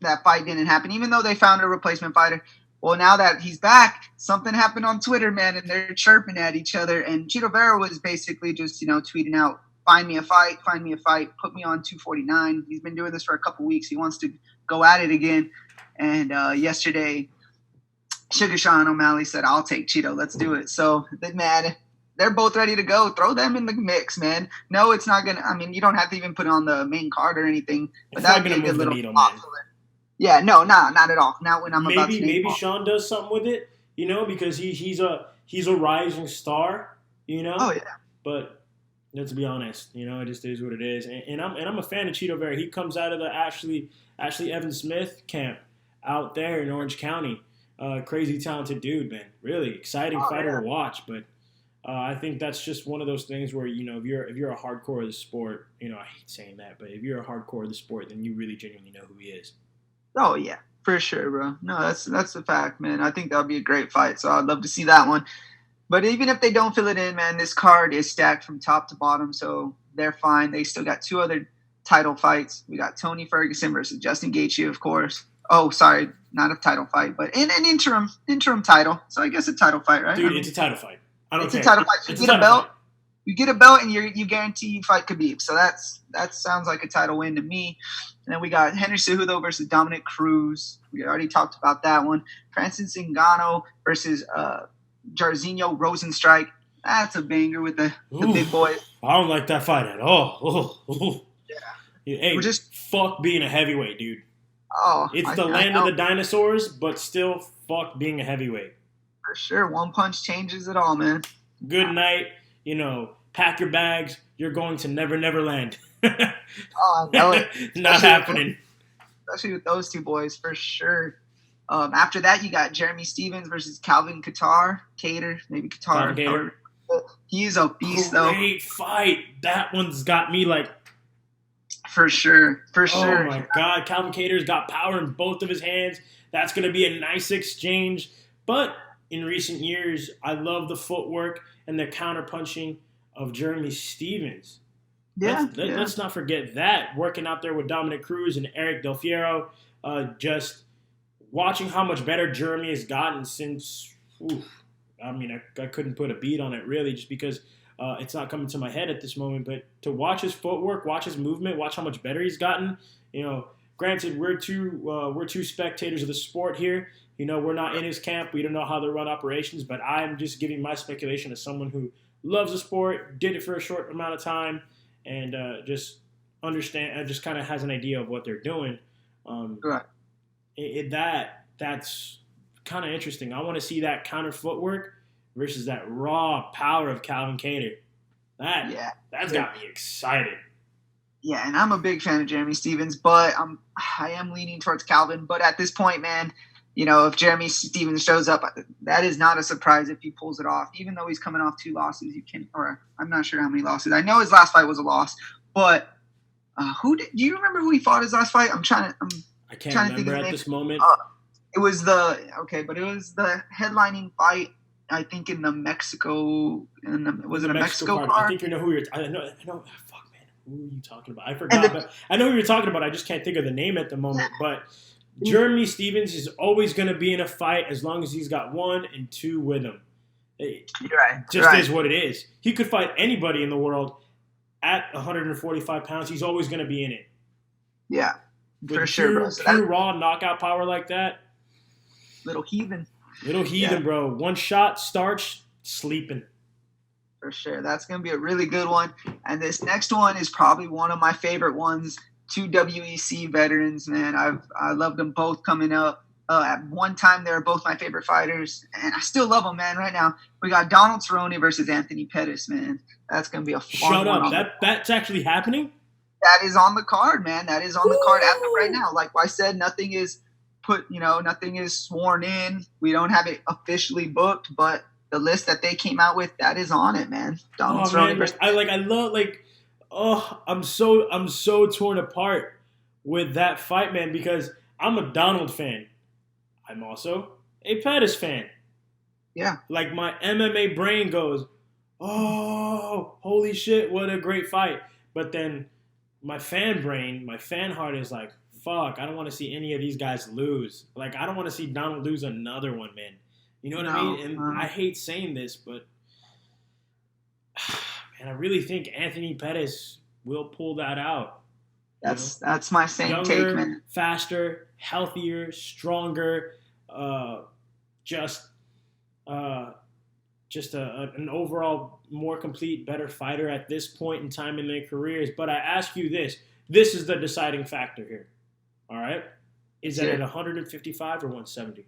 That fight didn't happen, even though they found a replacement fighter. Well, now that he's back, something happened on Twitter, man, and they're chirping at each other. And Cheeto Vera was basically just, tweeting out, find me a fight, put me on 249. He's been doing this for a couple weeks. He wants to go at it again. And yesterday, Sugar Sean O'Malley said, I'll take Cheeto. Let's do it. So, man, they're both ready to go. Throw them in the mix, man. No, it's not going to – you don't have to even put it on the main card or anything. But that would be a good little pop for it. Yeah, no, not at all. Not when I'm about to maybe Sean does something with it, because he's a rising star, Oh, yeah. But let's be honest, it just is what it is. And I'm a fan of Cheeto Vera. He comes out of the Ashley Evans Smith camp out there in Orange County. Crazy talented dude, man. Really exciting fighter to watch. But I think that's just one of those things where, if you're a hardcore of the sport, I hate saying that, but if you're a hardcore of the sport, then you really genuinely know who he is. Oh, yeah, for sure, bro. No, that's a fact, man. I think that would be a great fight, so I'd love to see that one. But even if they don't fill it in, man, this card is stacked from top to bottom, so they're fine. They still got 2 other title fights. We got Tony Ferguson versus Justin Gaethje, of course. Oh, sorry, not a title fight, but in an interim title. So I guess a title fight, right? Dude, it's a title fight. I don't care. It's a title fight. You get a belt. You get a belt, and you guarantee you fight Khabib. So that sounds like a title win to me. And then we got Henry Cejudo versus Dominic Cruz. We already talked about that one. Francis Ngannou versus Jairzinho Rosenstrike. That's a banger with the big boys. I don't like that fight at all. Yeah. Hey, fuck being a heavyweight, dude. Oh, it's the land of the dinosaurs, but still fuck being a heavyweight. For sure. One punch changes it all, man. Good night. Pack your bags. You're going to Never Land. Oh, I know it. Not happening. Especially with those two boys, for sure. After that, you got Jeremy Stevens versus Calvin Kattar. Maybe Kattar. He's a beast, though. Great fight. That one's got me like... For sure. Oh, my God. Calvin Kattar's got power in both of his hands. That's going to be a nice exchange. But in recent years, I love the footwork and the counter-punching of Jeremy Stevens. Let's not forget that. Working out there with Dominic Cruz and Eric Del Fiero. Just watching how much better Jeremy has gotten since... I couldn't put a beat on it, really, just because it's not coming to my head at this moment. But to watch his footwork, watch his movement, watch how much better he's gotten. Granted, we're two spectators of the sport here. We're not in his camp. We don't know how they run operations. But I'm just giving my speculation as someone who loves the sport, did it for a short amount of time, and just kind of has an idea of what they're doing. Right. That's kind of interesting. I want to see that counter footwork versus that raw power of Calvin Kattar. That's got me excited. Yeah, and I'm a big fan of Jeremy Stevens, but I am leaning towards Calvin. But at this point, man, if Jeremy Stevens shows up, that is not a surprise if he pulls it off. Even though he's coming off 2 losses, or I'm not sure how many losses. I know his last fight was a loss, but do you remember who he fought his last fight? I can't remember at this moment. It was the headlining fight, I think, in the Mexico. Was it a Mexico card? I think you know who you're. I know. Fuck, man, who are you talking about? I forgot. But I know who you're talking about. I just can't think of the name at the moment. But Jeremy Stevens is always going to be in a fight as long as he's got 1 and 2 with him. It is what it is. He could fight anybody in the world at 145 pounds. He's always going to be in it. Yeah, for sure. Pure raw knockout power like that. Little heathen, bro. One shot, starch, sleeping. For sure. That's going to be a really good one. And this next one is probably one of my favorite ones. 2 WEC veterans, man. I loved them both coming up. At one time, they were both my favorite fighters, and I still love them, man. Right now, we got Donald Cerrone versus Anthony Pettis, man. That's going to be a fun one. Shut up. That's actually happening? That is on the card, man. That is on the card right now. Like I said, nothing is nothing is sworn in. We don't have it officially booked, but the list that they came out with, that is on it, man. Donald Cerrone versus I'm so torn apart with that fight, man, because I'm a Donald fan. I'm also a Pettis fan. Yeah. Like, my MMA brain goes, oh, holy shit, what a great fight. But then my fan brain, my fan heart is like, fuck, I don't want to see any of these guys lose. Like, I don't want to see Donald lose another one, man. You know what I mean? And I hate saying this, but man, I really think Anthony Pettis will pull that out. That's my same Younger, take, man. Faster, healthier, stronger, just an overall more complete, better fighter at this point in time in their careers. But I ask you this. This is the deciding factor here. All right? Is it at 155 or 170?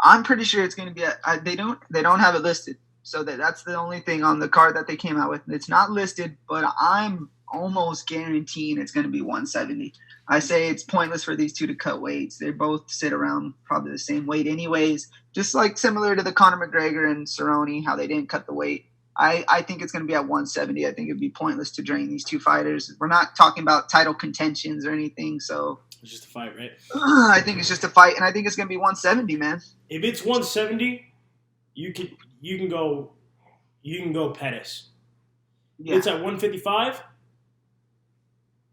I'm pretty sure it's going to be they don't have it listed. So that's the only thing on the card that they came out with. It's not listed, but I'm almost guaranteeing it's going to be 170. I say it's pointless for these two to cut weights. They both sit around probably the same weight anyways, just like similar to the Conor McGregor and Cerrone, how they didn't cut the weight. I think it's going to be at 170. I think it'd be pointless to drain these two fighters. We're not talking about title contentions or anything, so it's just a fight, right? I think it's just a fight, and I think it's going to be 170, man. If it's 170, you can go Pettis. Yeah. It's at 155.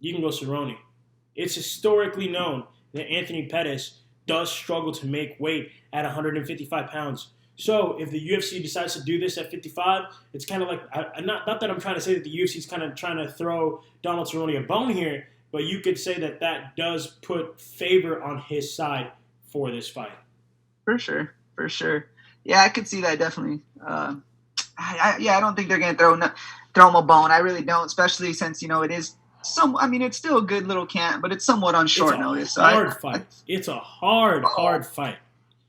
you can go Cerrone. It's historically known that Anthony Pettis does struggle to make weight at 155 pounds. So if the UFC decides to do this at 55, it's kind of like, not that I'm trying to say that the UFC is kind of trying to throw Donald Cerrone a bone here, but you could say that that does put favor on his side for this fight. For sure. Yeah, I could see that definitely. I don't think they're going to throw him a bone. I really don't, especially since, it is it's still a good little camp, but it's somewhat on short notice. It's a hard fight. It's a hard fight.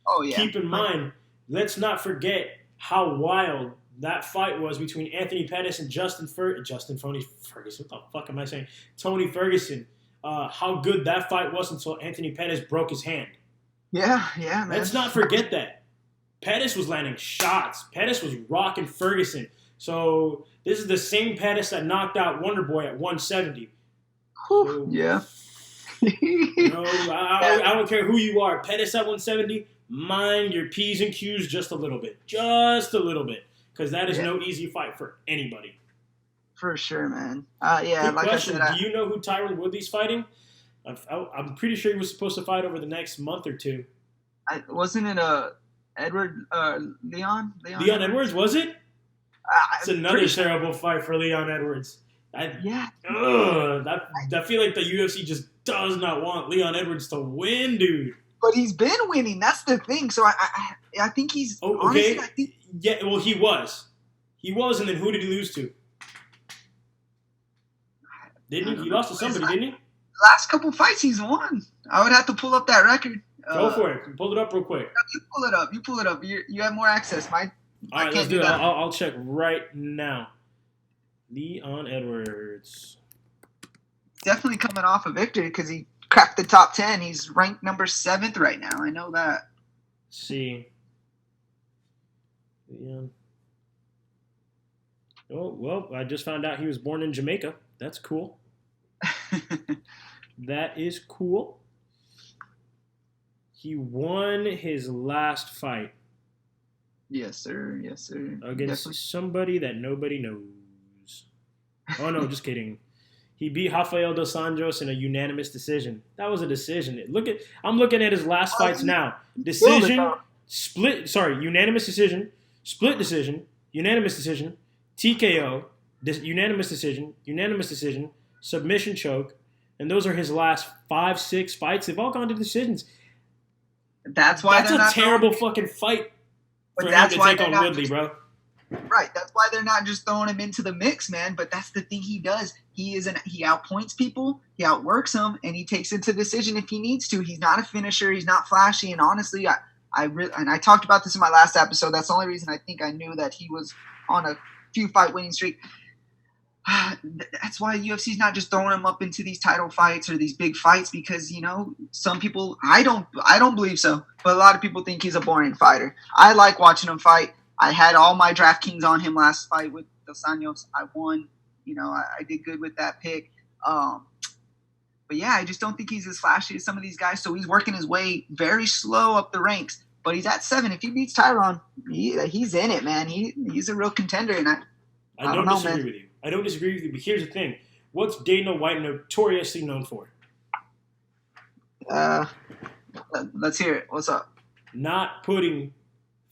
Oh, yeah. Keep in mind, let's not forget how wild that fight was between Anthony Pettis and Tony Ferguson. What the fuck am I saying? Tony Ferguson. How good that fight was until Anthony Pettis broke his hand. Yeah, man. Let's not forget that. Pettis was landing shots. Pettis was rocking Ferguson. So this is the same Pettis that knocked out Wonderboy at 170. So, yeah. I don't care who you are. Pettis at 170, mind your P's and Q's just a little bit. Just a little bit. Because that is no easy fight for anybody. For sure, man. Quick like question. I said, do you know who Tyron Woodley's fighting? I'm pretty sure he was supposed to fight over the next month or two. Wasn't it Edward Leon? Leon Edwards, was it? It's another terrible fight for Leon Edwards. I feel like the UFC just does not want Leon Edwards to win, dude. But he's been winning. That's the thing. So I think he's. Oh, okay. Honestly, yeah, well, he was. He was, and then who did he lose to? Didn't he? He lost to somebody, didn't he? Last couple fights he's won. I would have to pull up that record. Go for it. Pull it up real quick. You pull it up. You have more access, Mike. All right, let's do it. I'll check right now. Leon Edwards. Definitely coming off a victory because he cracked the top 10. He's ranked number 7th right now. I know that. Let's see. Leon. Oh, well, I just found out he was born in Jamaica. That's cool. That is cool. He won his last fight. Yes, sir. Against somebody that nobody knows. Oh, no, just kidding. He beat Rafael dos Anjos in a unanimous decision. That was a decision. I'm looking at his last fights now. Decision, unanimous decision, split decision, unanimous decision, TKO, unanimous decision, submission choke, and those are his last 5-6 fights. They've all gone to decisions. That's a terrible fucking fight for him to take on Woodley, bro. Right. That's why they're not just throwing him into the mix, man. But that's the thing he does. He outpoints people, he outworks them, and he takes it to decision if he needs to. He's not a finisher. He's not flashy. And honestly, I talked about this in my last episode. That's the only reason I think I knew that he was on a few fight winning streak. That's why UFC's not just throwing him up into these title fights or these big fights because, some people, I don't believe so, but a lot of people think he's a boring fighter. I like watching him fight. I had all my DraftKings on him last fight with Dos Anjos. I won. I did good with that pick. But yeah, I just don't think he's as flashy as some of these guys. So he's working his way very slow up the ranks. But he's at 7. If he beats Tyron, he's in it, man. He's a real contender. And I don't disagree with you. I don't disagree with you, but here's the thing. What's Dana White notoriously known for? Let's hear it. What's up? Not putting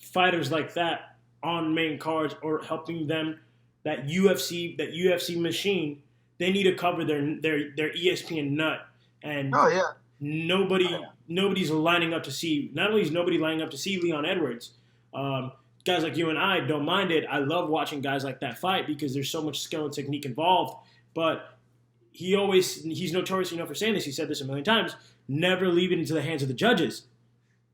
fighters like that on main cards or helping them, that UFC machine, they need to cover their ESPN nut. And nobody's lining up to see, not only is nobody lining up to see Leon Edwards, guys like you and I don't mind it. I love watching guys like that fight because there's so much skill and technique involved. But he's notoriously known for saying this. He said this a million times. Never leave it into the hands of the judges.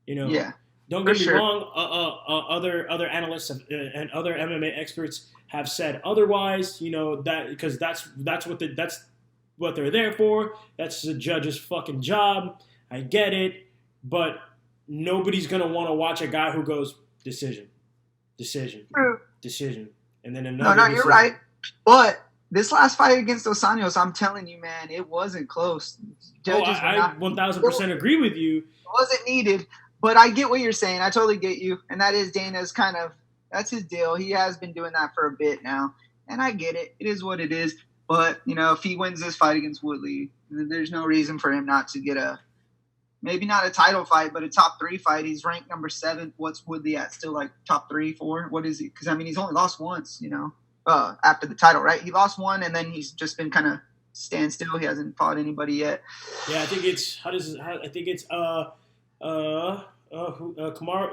Yeah. Don't get me wrong. Other analysts and other MMA experts have said otherwise. That because that's what they're there for. That's the judge's fucking job. I get it, but nobody's gonna want to watch a guy who goes decision, and then another. No, you're right. But this last fight against Dos Anjos, I'm telling you, man, it wasn't close. I 1,000% agree with you. It wasn't needed, but I get what you're saying. I totally get you, and that is Dana's that's his deal. He has been doing that for a bit now, and I get it. It is what it is. But, if he wins this fight against Woodley, there's no reason for him not to get maybe not a title fight, but a top 3 fight. He's ranked number 7. What's Woodley at? Still like top 3, 4? What is he? Because, he's only lost once, after the title, right? He lost one, and then he's just been kind of standstill. He hasn't fought anybody yet. Yeah, I think it's Kamaru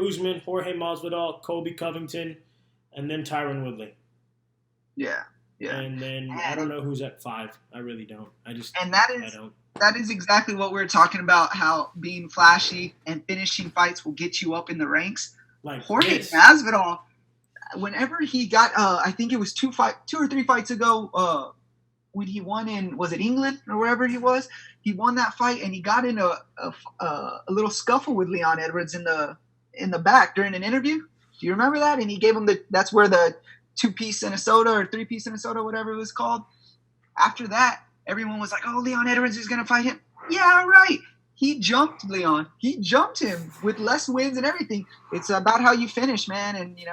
Usman, Jorge Masvidal, Colby Covington, and then Tyron Woodley. Yeah. And then I don't know who's at 5. I really don't. I don't. That is exactly what we're talking about, how being flashy and finishing fights will get you up in the ranks. Like Jorge Masvidal, whenever he got, I think it was 2 or 3 fights ago, when he won in, was it England or wherever he was? He won that fight, and he got in a little scuffle with Leon Edwards in the back during an interview. Do you remember that? And he gave him that's where the 2-piece in a soda or 3-piece in a soda, whatever it was called. After that, everyone was like, "Oh, Leon Edwards is going to fight him." Yeah, right. He jumped Leon. He jumped him with less wins and everything. It's about how you finish, man. And, he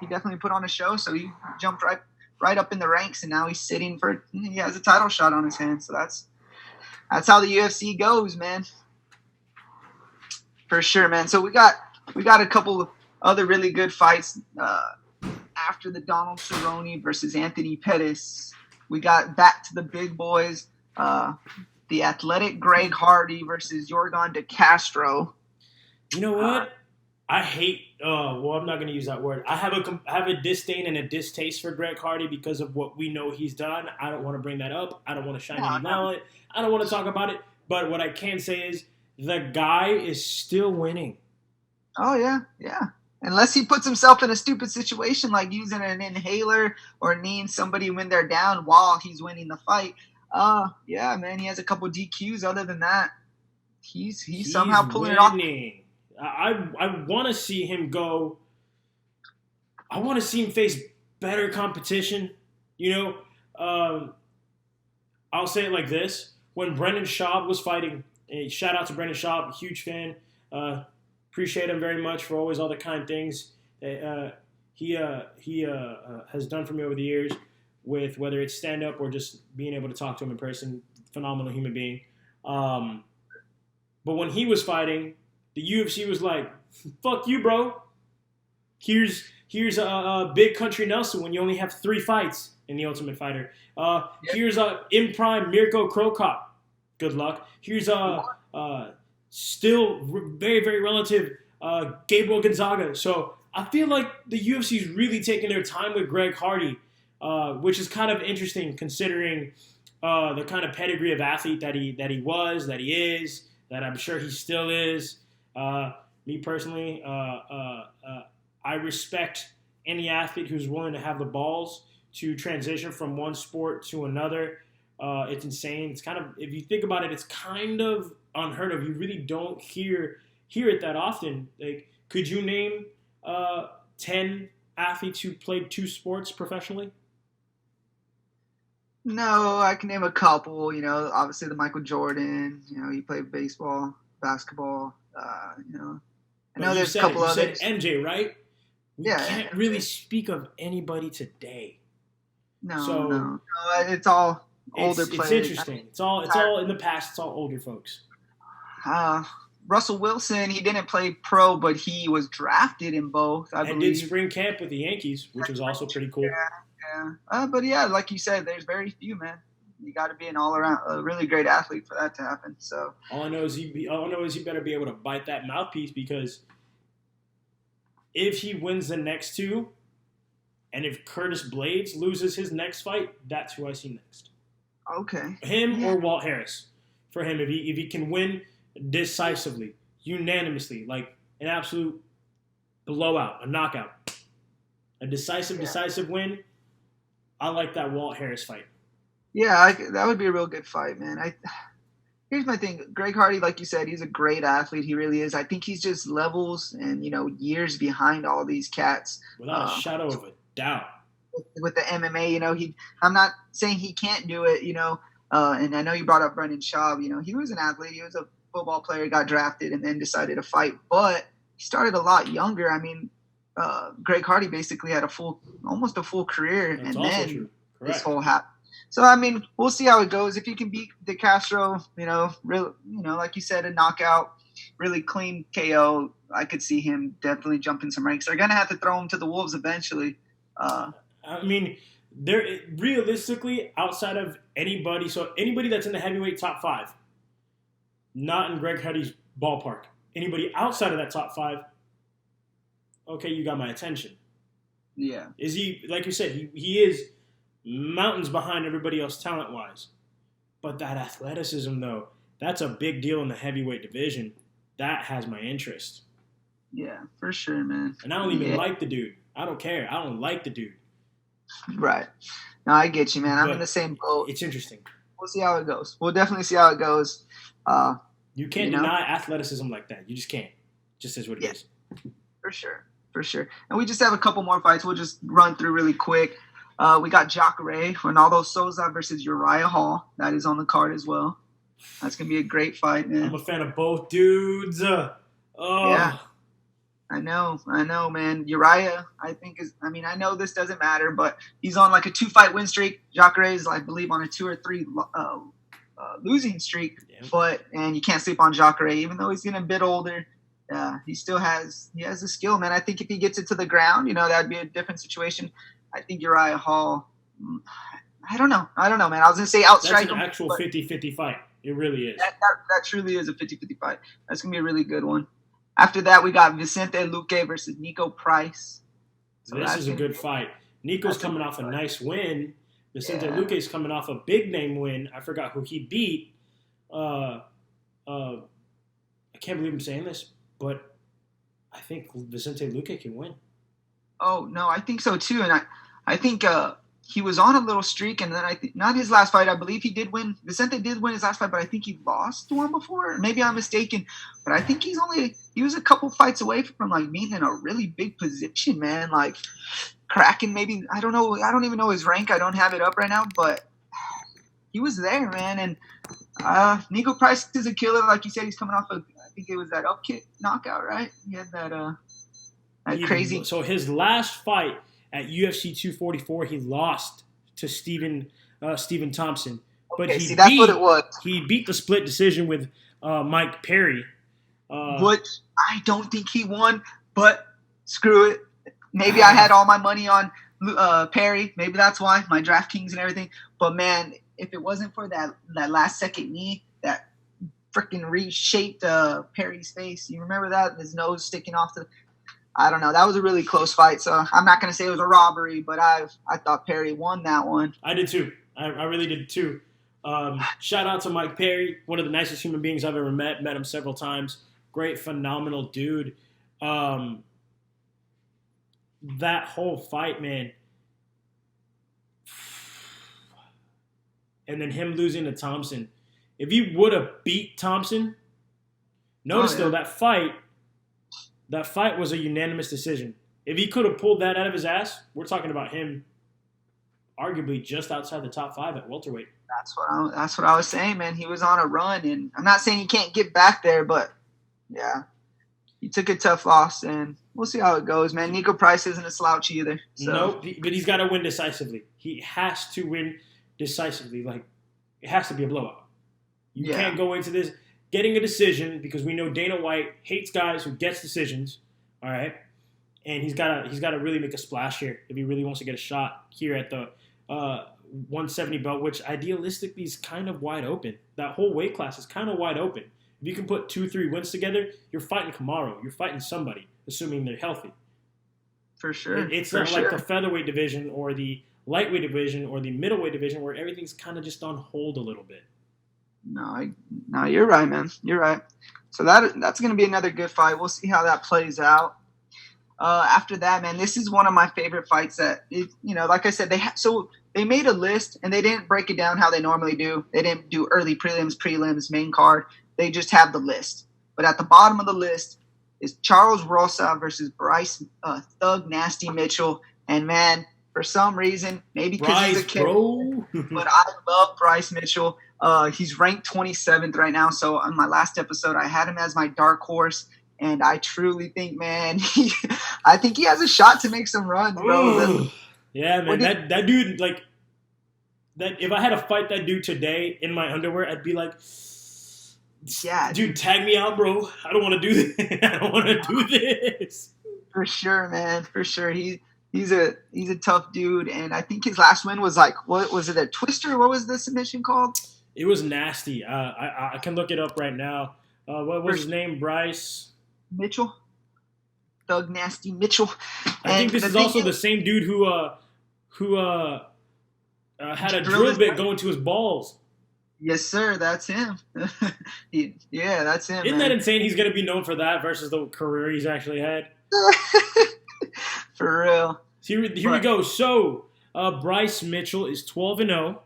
definitely put on a show. So he jumped right up in the ranks, and now he has a title shot on his hands. So that's how the UFC goes, man. For sure, man. So we got a couple of other really good fights after the Donald Cerrone versus Anthony Pettis. We got back to the big boys, the athletic Greg Hardy versus Yorgan De Castro. You know what? I hate. I'm not going to use that word. I have a disdain and a distaste for Greg Hardy because of what we know he's done. I don't want to bring that up. I don't want to shine any light on it. I don't want to talk about it. But what I can say is the guy is still winning. Oh yeah. Unless he puts himself in a stupid situation like using an inhaler or kneeing somebody when they're down while he's winning the fight. Yeah, man, he has a couple DQs. Other than that, he's somehow pulling it off. I want to see him go. I want to see him face better competition. I'll say it like this: when Brendan Schaub was fighting, shout out to Brendan Schaub, huge fan. Appreciate him very much for always all the kind things he has done for me over the years, with whether it's stand up or just being able to talk to him in person. Phenomenal human being. But when he was fighting, the UFC was like, "Fuck you, bro. Here's a Big Country Nelson when you only have 3 fights in the Ultimate Fighter. Here's in prime Mirko Krokop. Good luck. Here's still very, very relative Gabriel Gonzaga." So I feel like the UFC is really taking their time with Greg Hardy, which is kind of interesting considering the kind of pedigree of athlete that he was, that he is, that I'm sure he still is. Me personally, I respect any athlete who's willing to have the balls to transition from one sport to another. It's insane. It's kind of, if you think about it, it's kind of unheard of. You really don't hear it that often. Like, could you name 10 athletes who played 2 sports professionally? No, I can name a couple. Obviously the Michael Jordan. He played baseball, basketball. I know there's a couple others. You said MJ, right? We can't really MJ. Speak of anybody today. No. It's all older players. It's interesting. It's all in the past. It's all older folks. Russell Wilson, he didn't play pro, but he was drafted in both, I believe. And did spring camp with the Yankees, which was also pretty cool. Yeah. But yeah, like you said, there's very few, man. You got to be an all-around, a really great athlete for that to happen. So all I know is he better be able to bite that mouthpiece, because if he wins the next 2, and if Curtis Blades loses his next fight, that's who I see next. Okay. Him or Walt Harris. For him, if he can win decisively, unanimously, like an absolute blowout, a knockout, a decisive win, I like that Walt Harris fight. Yeah, that would be a real good fight, man. Here's my thing. Greg Hardy, like you said, he's a great athlete. He really is. I think he's just levels and, years behind all these cats. Without a shadow of a doubt. With the MMA, I'm not saying he can't do it, and I know you brought up Brendan Schaub. He was an athlete. He was a football player, got drafted, and then decided to fight. But he started a lot younger. I mean, Greg Hardy basically had almost a full career. That's and also then true. this whole happened. So I mean, we'll see how it goes. If he can beat De Castro, like you said, a knockout, really clean KO, I could see him definitely jumping some ranks. They're gonna have to throw him to the wolves eventually. I mean, they're realistically outside of anybody. So anybody that's in the heavyweight top 5, not in Greg Huddy's ballpark. Anybody outside of that top 5, okay, you got my attention. Yeah. Is he, like you said, he is mountains behind everybody else talent-wise. But that athleticism, though, that's a big deal in the heavyweight division. That has my interest. Yeah, for sure, man. And I don't even like the dude. I don't care. I don't like the dude. Right. No, I get you, man. I'm in the same boat. It's interesting. We'll see how it goes. We'll definitely see how it goes. You can't deny athleticism like that. You just can't. Just is what it is. For sure. For sure. And we just have a couple more fights. We'll just run through really quick. We got Jacare, Ronaldo Souza versus Uriah Hall. That is on the card as well. That's going to be a great fight, man. I'm a fan of both dudes. Yeah. I know, man. Uriah, I know this doesn't matter, but he's on like a 2-fight win streak. Jacare is, I believe, on a 2 or 3 losing streak. Yeah. And you can't sleep on Jacare, even though he's getting a bit older. He has the skill, man. I think if he gets it to the ground, that'd be a different situation. I think Uriah Hall, I don't know, man. I was going to say outstrike him. That's an actual 50-50 fight. It really is. That truly is a 50-50 fight. That's going to be a really good one. After that, we got Vicente Luque versus Nico Price. So this is a good fight. Nico's coming off a nice win. Vicente Luque's coming off a big-name win. I forgot who he beat. I can't believe I'm saying this, but I think Vicente Luque can win. Oh, no, I think so, too. And I think he was on a little streak, and then I think not his last fight. I believe he did win. Vicente did win his last fight, but I think he lost one before. Maybe I'm mistaken, but I think he was a couple fights away from like being in a really big position, man. Like cracking, maybe I don't know. I don't even know his rank. I don't have it up right now, but he was there, man. And Nico Price is a killer, like you said. He's coming off I think it was that up kick knockout, right? He had that crazy. So his last fight at UFC 244, he lost to Stephen Thompson. But that's what it was. He beat the split decision with Mike Perry. Which I don't think he won, but screw it. Maybe I had all my money on Perry. Maybe that's why, my DraftKings and everything. But, man, if it wasn't for that last-second knee, that freaking reshaped Perry's face. You remember that? His nose sticking off the – I don't know. That was a really close fight, so I'm not going to say it was a robbery, but I thought Perry won that one. I did too. I really did too. Shout out to Mike Perry, one of the nicest human beings I've ever met. Met him several times. Great, phenomenal dude. That whole fight, man. And then him losing to Thompson. If he would have beat Thompson, notice though that fight was a unanimous decision. If he could have pulled that out of his ass, we're talking about him arguably just outside the top 5 at welterweight. That's what I was saying, man. He was on a run, and I'm not saying he can't get back there, but yeah, he took a tough loss, and we'll see how it goes, man. Nico Price isn't a slouch either. So. No, but he's got to win decisively. He has to win decisively. Like, it has to be a blowout. You can't go into this getting a decision, because we know Dana White hates guys who gets decisions, all right? And he's got to really make a splash here if he really wants to get a shot here at the 170 belt, which idealistically is kind of wide open. That whole weight class is kind of wide open. If you can put 2-3 wins together, you're fighting Kamaru. You're fighting somebody, assuming they're healthy. For sure. It's not like the featherweight division or the lightweight division or the middleweight division where everything's kind of just on hold a little bit. No, you're right, man. You're right. So that's going to be another good fight. We'll see how that plays out. After that, man, this is one of my favorite fights that, like I said, they made a list and they didn't break it down how they normally do. They didn't do early prelims, main card. They just have the list. But at the bottom of the list is Charles Rosa versus Bryce Thug Nasty Mitchell. And, man, for some reason, maybe because he's a kid, but I love Bryce Mitchell. He's ranked 27th right now. So on my last episode, I had him as my dark horse. And I truly think, man, I think he has a shot to make some runs, bro. Yeah, man, that dude, like, that if I had to fight that dude today in my underwear, I'd be like, Yeah, dude, tag me out, bro. I don't want to do this. I don't want to do this. for sure, man. For sure. He's a tough dude, and I think his last win was like, what was it, a twister? What was the submission called? It was nasty. I can look it up right now. What was his name? Bryce Mitchell. Doug Nasty Mitchell. I think this is also the same dude who had a drill bit going to his balls. Yes, sir. That's him. Yeah, that's him. Isn't that insane? He's going to be known for that versus the career he's actually had. For real. Here we go. So, Bryce Mitchell is 12-0.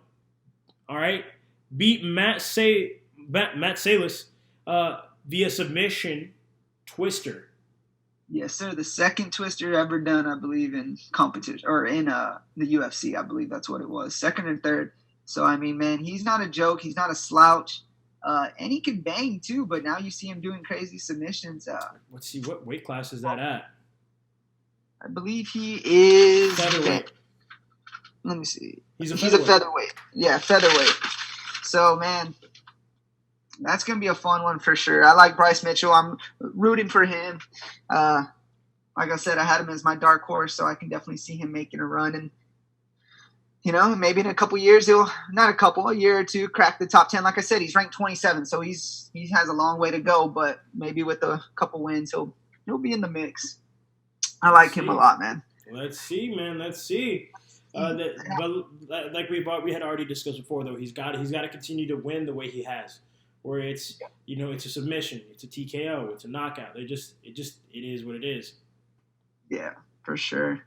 All right. Beat Matt Salas via submission twister. Yes, sir. The second twister ever done, I believe, in competition or in the UFC. I believe that's what it was. Second and third. So, I mean, man, he's not a joke. He's not a slouch. And he can bang, too. But now you see him doing crazy submissions. Let's see. What weight class is that at? I believe he is Featherweight. Let me see. He's a featherweight. Yeah, featherweight. So, man, that's going to be a fun one for sure. I like Bryce Mitchell. I'm rooting for him. Like I said, I had him as my dark horse, so I can definitely see him making a run. And, you know, maybe in a couple years, a year or two, crack the top 10. Like I said, he's ranked 27, so he has a long way to go. But maybe with a couple wins, he'll be in the mix. I like him a lot, man. Let's see, man. Let's see. But like we had already discussed before, though, he's got to continue to win the way he has, where it's it's a submission, it's a TKO, it's a knockout. It is what it is. Yeah, for sure.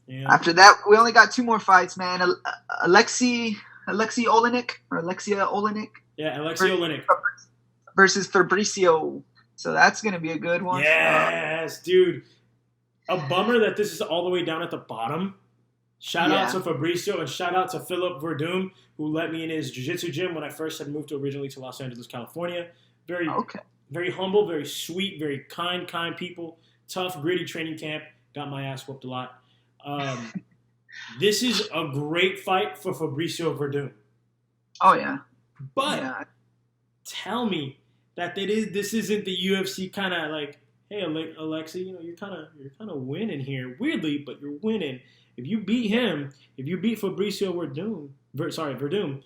Yeah. After that, we only got 2 more fights, man. Alexei Olenek or Alexia Olenek. Yeah, Alexei Olenek versus Fabricio. So that's gonna be a good one. Yes, dude. A bummer that this is all the way down at the bottom. Shout out to Fabricio and shout out to Philip Verdum, who let me in his jiu-jitsu gym when I first had moved originally to Los Angeles, California. Very humble, very sweet, very kind people. Tough, gritty training camp. Got my ass whooped a lot. This is a great fight for Fabricio Verdum. Oh, yeah. But tell me that this isn't the UFC kind of like, hey, Alexei, you're kind of winning here. Weirdly, but you're winning. If you beat him, if you beat Fabricio Verdum,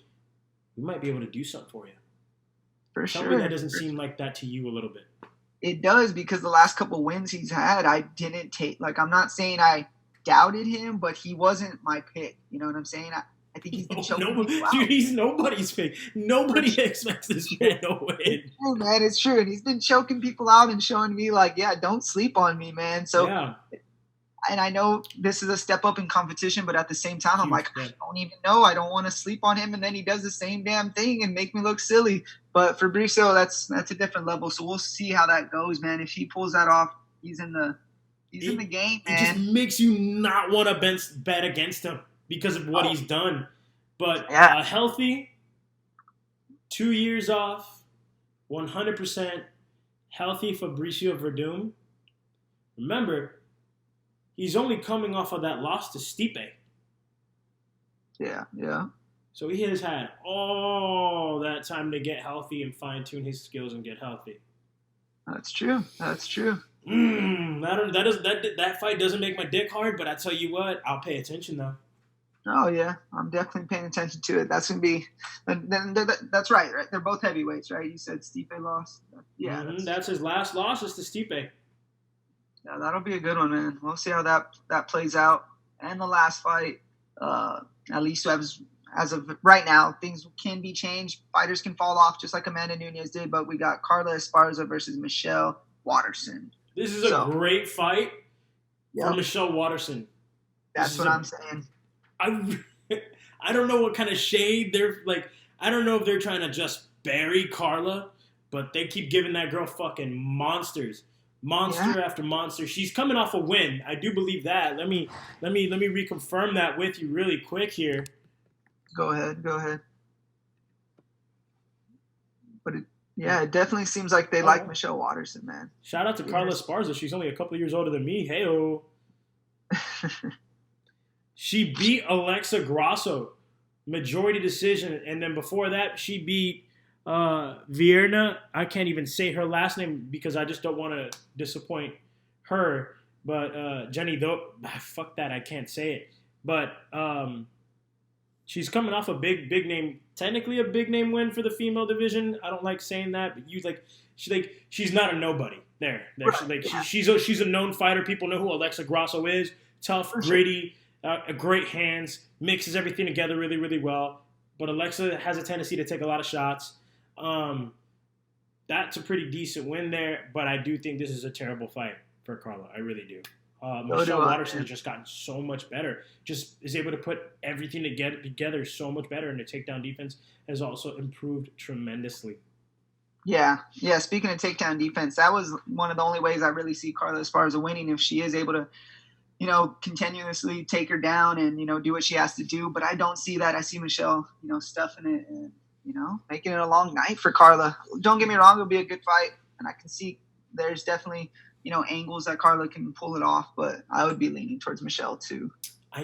we might be able to do something for you. Tell me that doesn't seem like that to you a little bit. It does, because the last couple wins he's had, I didn't take. Like, I'm not saying I doubted him, but he wasn't my pick. You know what I'm saying? I think he's been choking people out. Dude, he's nobody's pick. Nobody expects this man to win. It's true, man. It's true. And he's been choking people out and showing me, like, yeah, don't sleep on me, man. So, and I know this is a step up in competition, but at the same time, I'm like, I don't even know. I don't want to sleep on him. And then he does the same damn thing and make me look silly. But Fabricio, that's a different level. So we'll see how that goes, man. If he pulls that off, he's in the game, man. It just makes you not want to bet against him because of what he's done. But healthy, 2 years off, 100% healthy Fabricio Verdum. Remember, he's only coming off of that loss to Stipe. Yeah. So he has had all that time to get healthy and fine-tune his skills and get healthy. That's true. That fight doesn't make my dick hard, but I tell you what, I'll pay attention though. Oh yeah, I'm definitely paying attention to it. That's gonna be, that's right. They're both heavyweights, right? You said Stipe lost. Yeah, that's his last loss is to Stipe. Yeah, that'll be a good one, man. We'll see how that plays out. And the last fight, at least as of right now, things can be changed. Fighters can fall off just like Amanda Nunes did, but we got Carla Esparza versus Michelle Waterson. This is a great fight for Michelle Waterson. That's what I'm saying. I don't know what kind of shade they're like. I don't know if they're trying to just bury Carla, but they keep giving that girl fucking monsters. Monster after monster. She's coming off a win. I do believe that. Let me reconfirm that with you really quick here. Go ahead. But it definitely seems like they like Michelle Waterson, man. Shout out to Carla Esparza. She's only a couple of years older than me. Hey-o. She beat Alexa Grasso, majority decision. And then before that, she beat Vierna. I can't even say her last name because I just don't want to disappoint her. But Jenny, though, fuck that, I can't say it. But she's coming off a big name, technically a big name win for the female division. I don't like saying that, but she's not a nobody. There. She's a known fighter. People know who Alexa Grasso is. Tough, gritty, great hands, mixes everything together really, really well. But Alexa has a tendency to take a lot of shots. That's a pretty decent win there, but I do think this is a terrible fight for Carla. I really do. Michelle Watterson has just gotten so much better. Just is able to put everything together so much better, and the takedown defense has also improved tremendously. Yeah. Speaking of takedown defense, that was one of the only ways I really see Carla as far as a winning, if she is able to, continuously take her down and, do what she has to do. But I don't see that. I see Michelle, stuffing it and, making it a long night for Carla. Don't get me wrong. It'll be a good fight. And I can see there's definitely, angles that Carla can pull it off. But I would be leaning towards Michelle too. I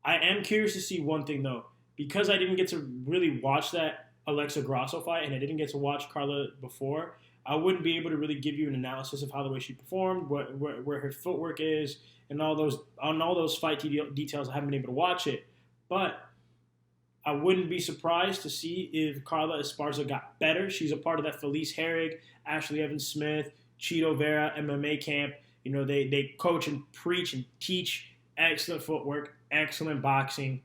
am curious to see one thing, though. Because I didn't get to really watch that Alexa Grasso fight, and I didn't get to watch Carla before, I wouldn't be able to really give you an analysis of how the way she performed, where her footwork is, and all those fight details. I haven't been able to watch it, but I wouldn't be surprised to see if Carla Esparza got better. She's a part of that Felice Herrig, Ashley Evans Smith, Cheeto Vera MMA camp. They coach and preach and teach excellent footwork, excellent boxing,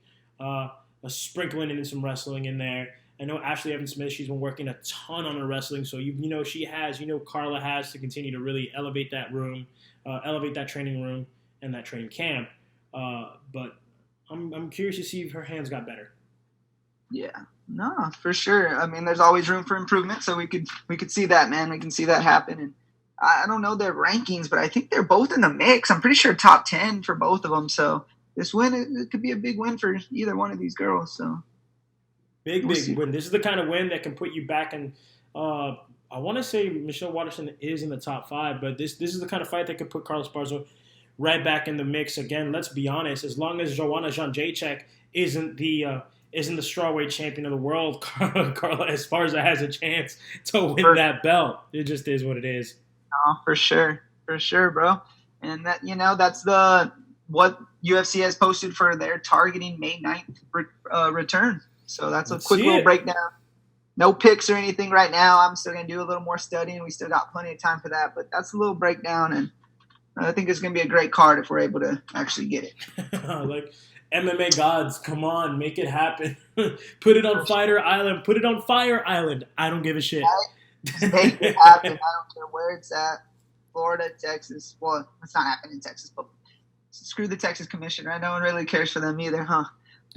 sprinkling in some wrestling in there. I know Ashley Evans Smith, she's been working a ton on her wrestling, so Carla has to continue to really elevate that room, elevate that training room and that training camp. But I'm curious to see if her hands got better. Yeah, no, for sure. I mean, there's always room for improvement, so we could see that, man. We can see that happen. And I don't know their rankings, but I think they're both in the mix. I'm pretty sure top 10 for both of them. So this win, it could be a big win for either one of these girls. So. Big win. This is the kind of win that can put you back in. I want to say Michelle Watterson is in the top 5, but this is the kind of fight that could put Carla Esparza right back in the mix again. Let's be honest. As long as Joanna Jędrzejczyk isn't the strawweight champion of the world, Carla Esparza has a chance to win that belt. It just is what it is. Oh, for sure, bro. And that that's what UFC has posted for their targeting May 9th return. So that's a quick little breakdown. No picks or anything right now. I'm still going to do a little more studying. We still got plenty of time for that. But that's a little breakdown, and I think it's going to be a great card if we're able to actually get it. Like MMA gods, come on, make it happen. Put it on Fighter Island. Put it on Fire Island. I don't give a shit. Just make it happen. I don't care where it's at. Florida, Texas. Well, it's not happening in Texas, but screw the Texas Commission, right? No one really cares for them either, huh?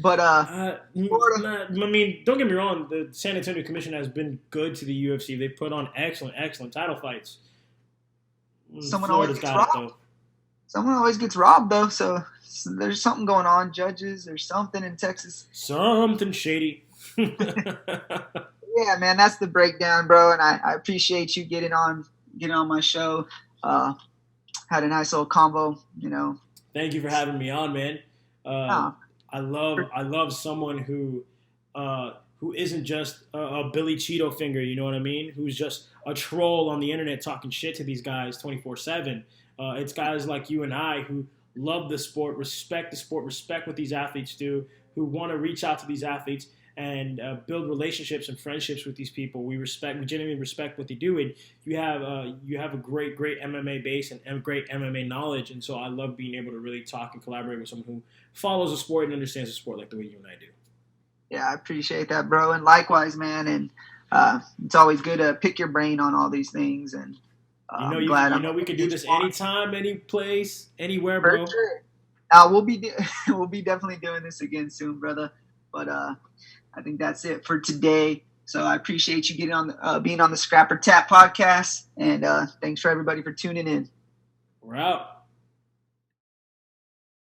But I mean, don't get me wrong. The San Antonio Commission has been good to the UFC. They put on excellent title fights. Someone always gets robbed, though. So there's something going on. Judges, there's something in Texas. Something shady. Yeah, man, that's the breakdown, bro. And I appreciate you getting on my show. Had a nice little combo, Thank you for having me on, man. I love someone who isn't just a Billy Cheeto finger, you know what I mean? Who's just a troll on the internet talking shit to these guys 24/7. It's guys like you and I who love the sport, respect what these athletes do, who want to reach out to these athletes and build relationships and friendships with these people. We genuinely respect what they do, and you have a great MMA base and great MMA knowledge, and so I love being able to really talk and collaborate with someone who follows the sport and understands the sport like the way you and I do. Yeah, I appreciate that, bro, and likewise, man. And it's always good to pick your brain on all these things. And we could do this anytime, any place, anywhere, bro. For sure. We'll be definitely doing this again soon, brother. But I think that's it for today. So I appreciate you being on the Scrapper Tap podcast, and thanks for everybody for tuning in. We're out.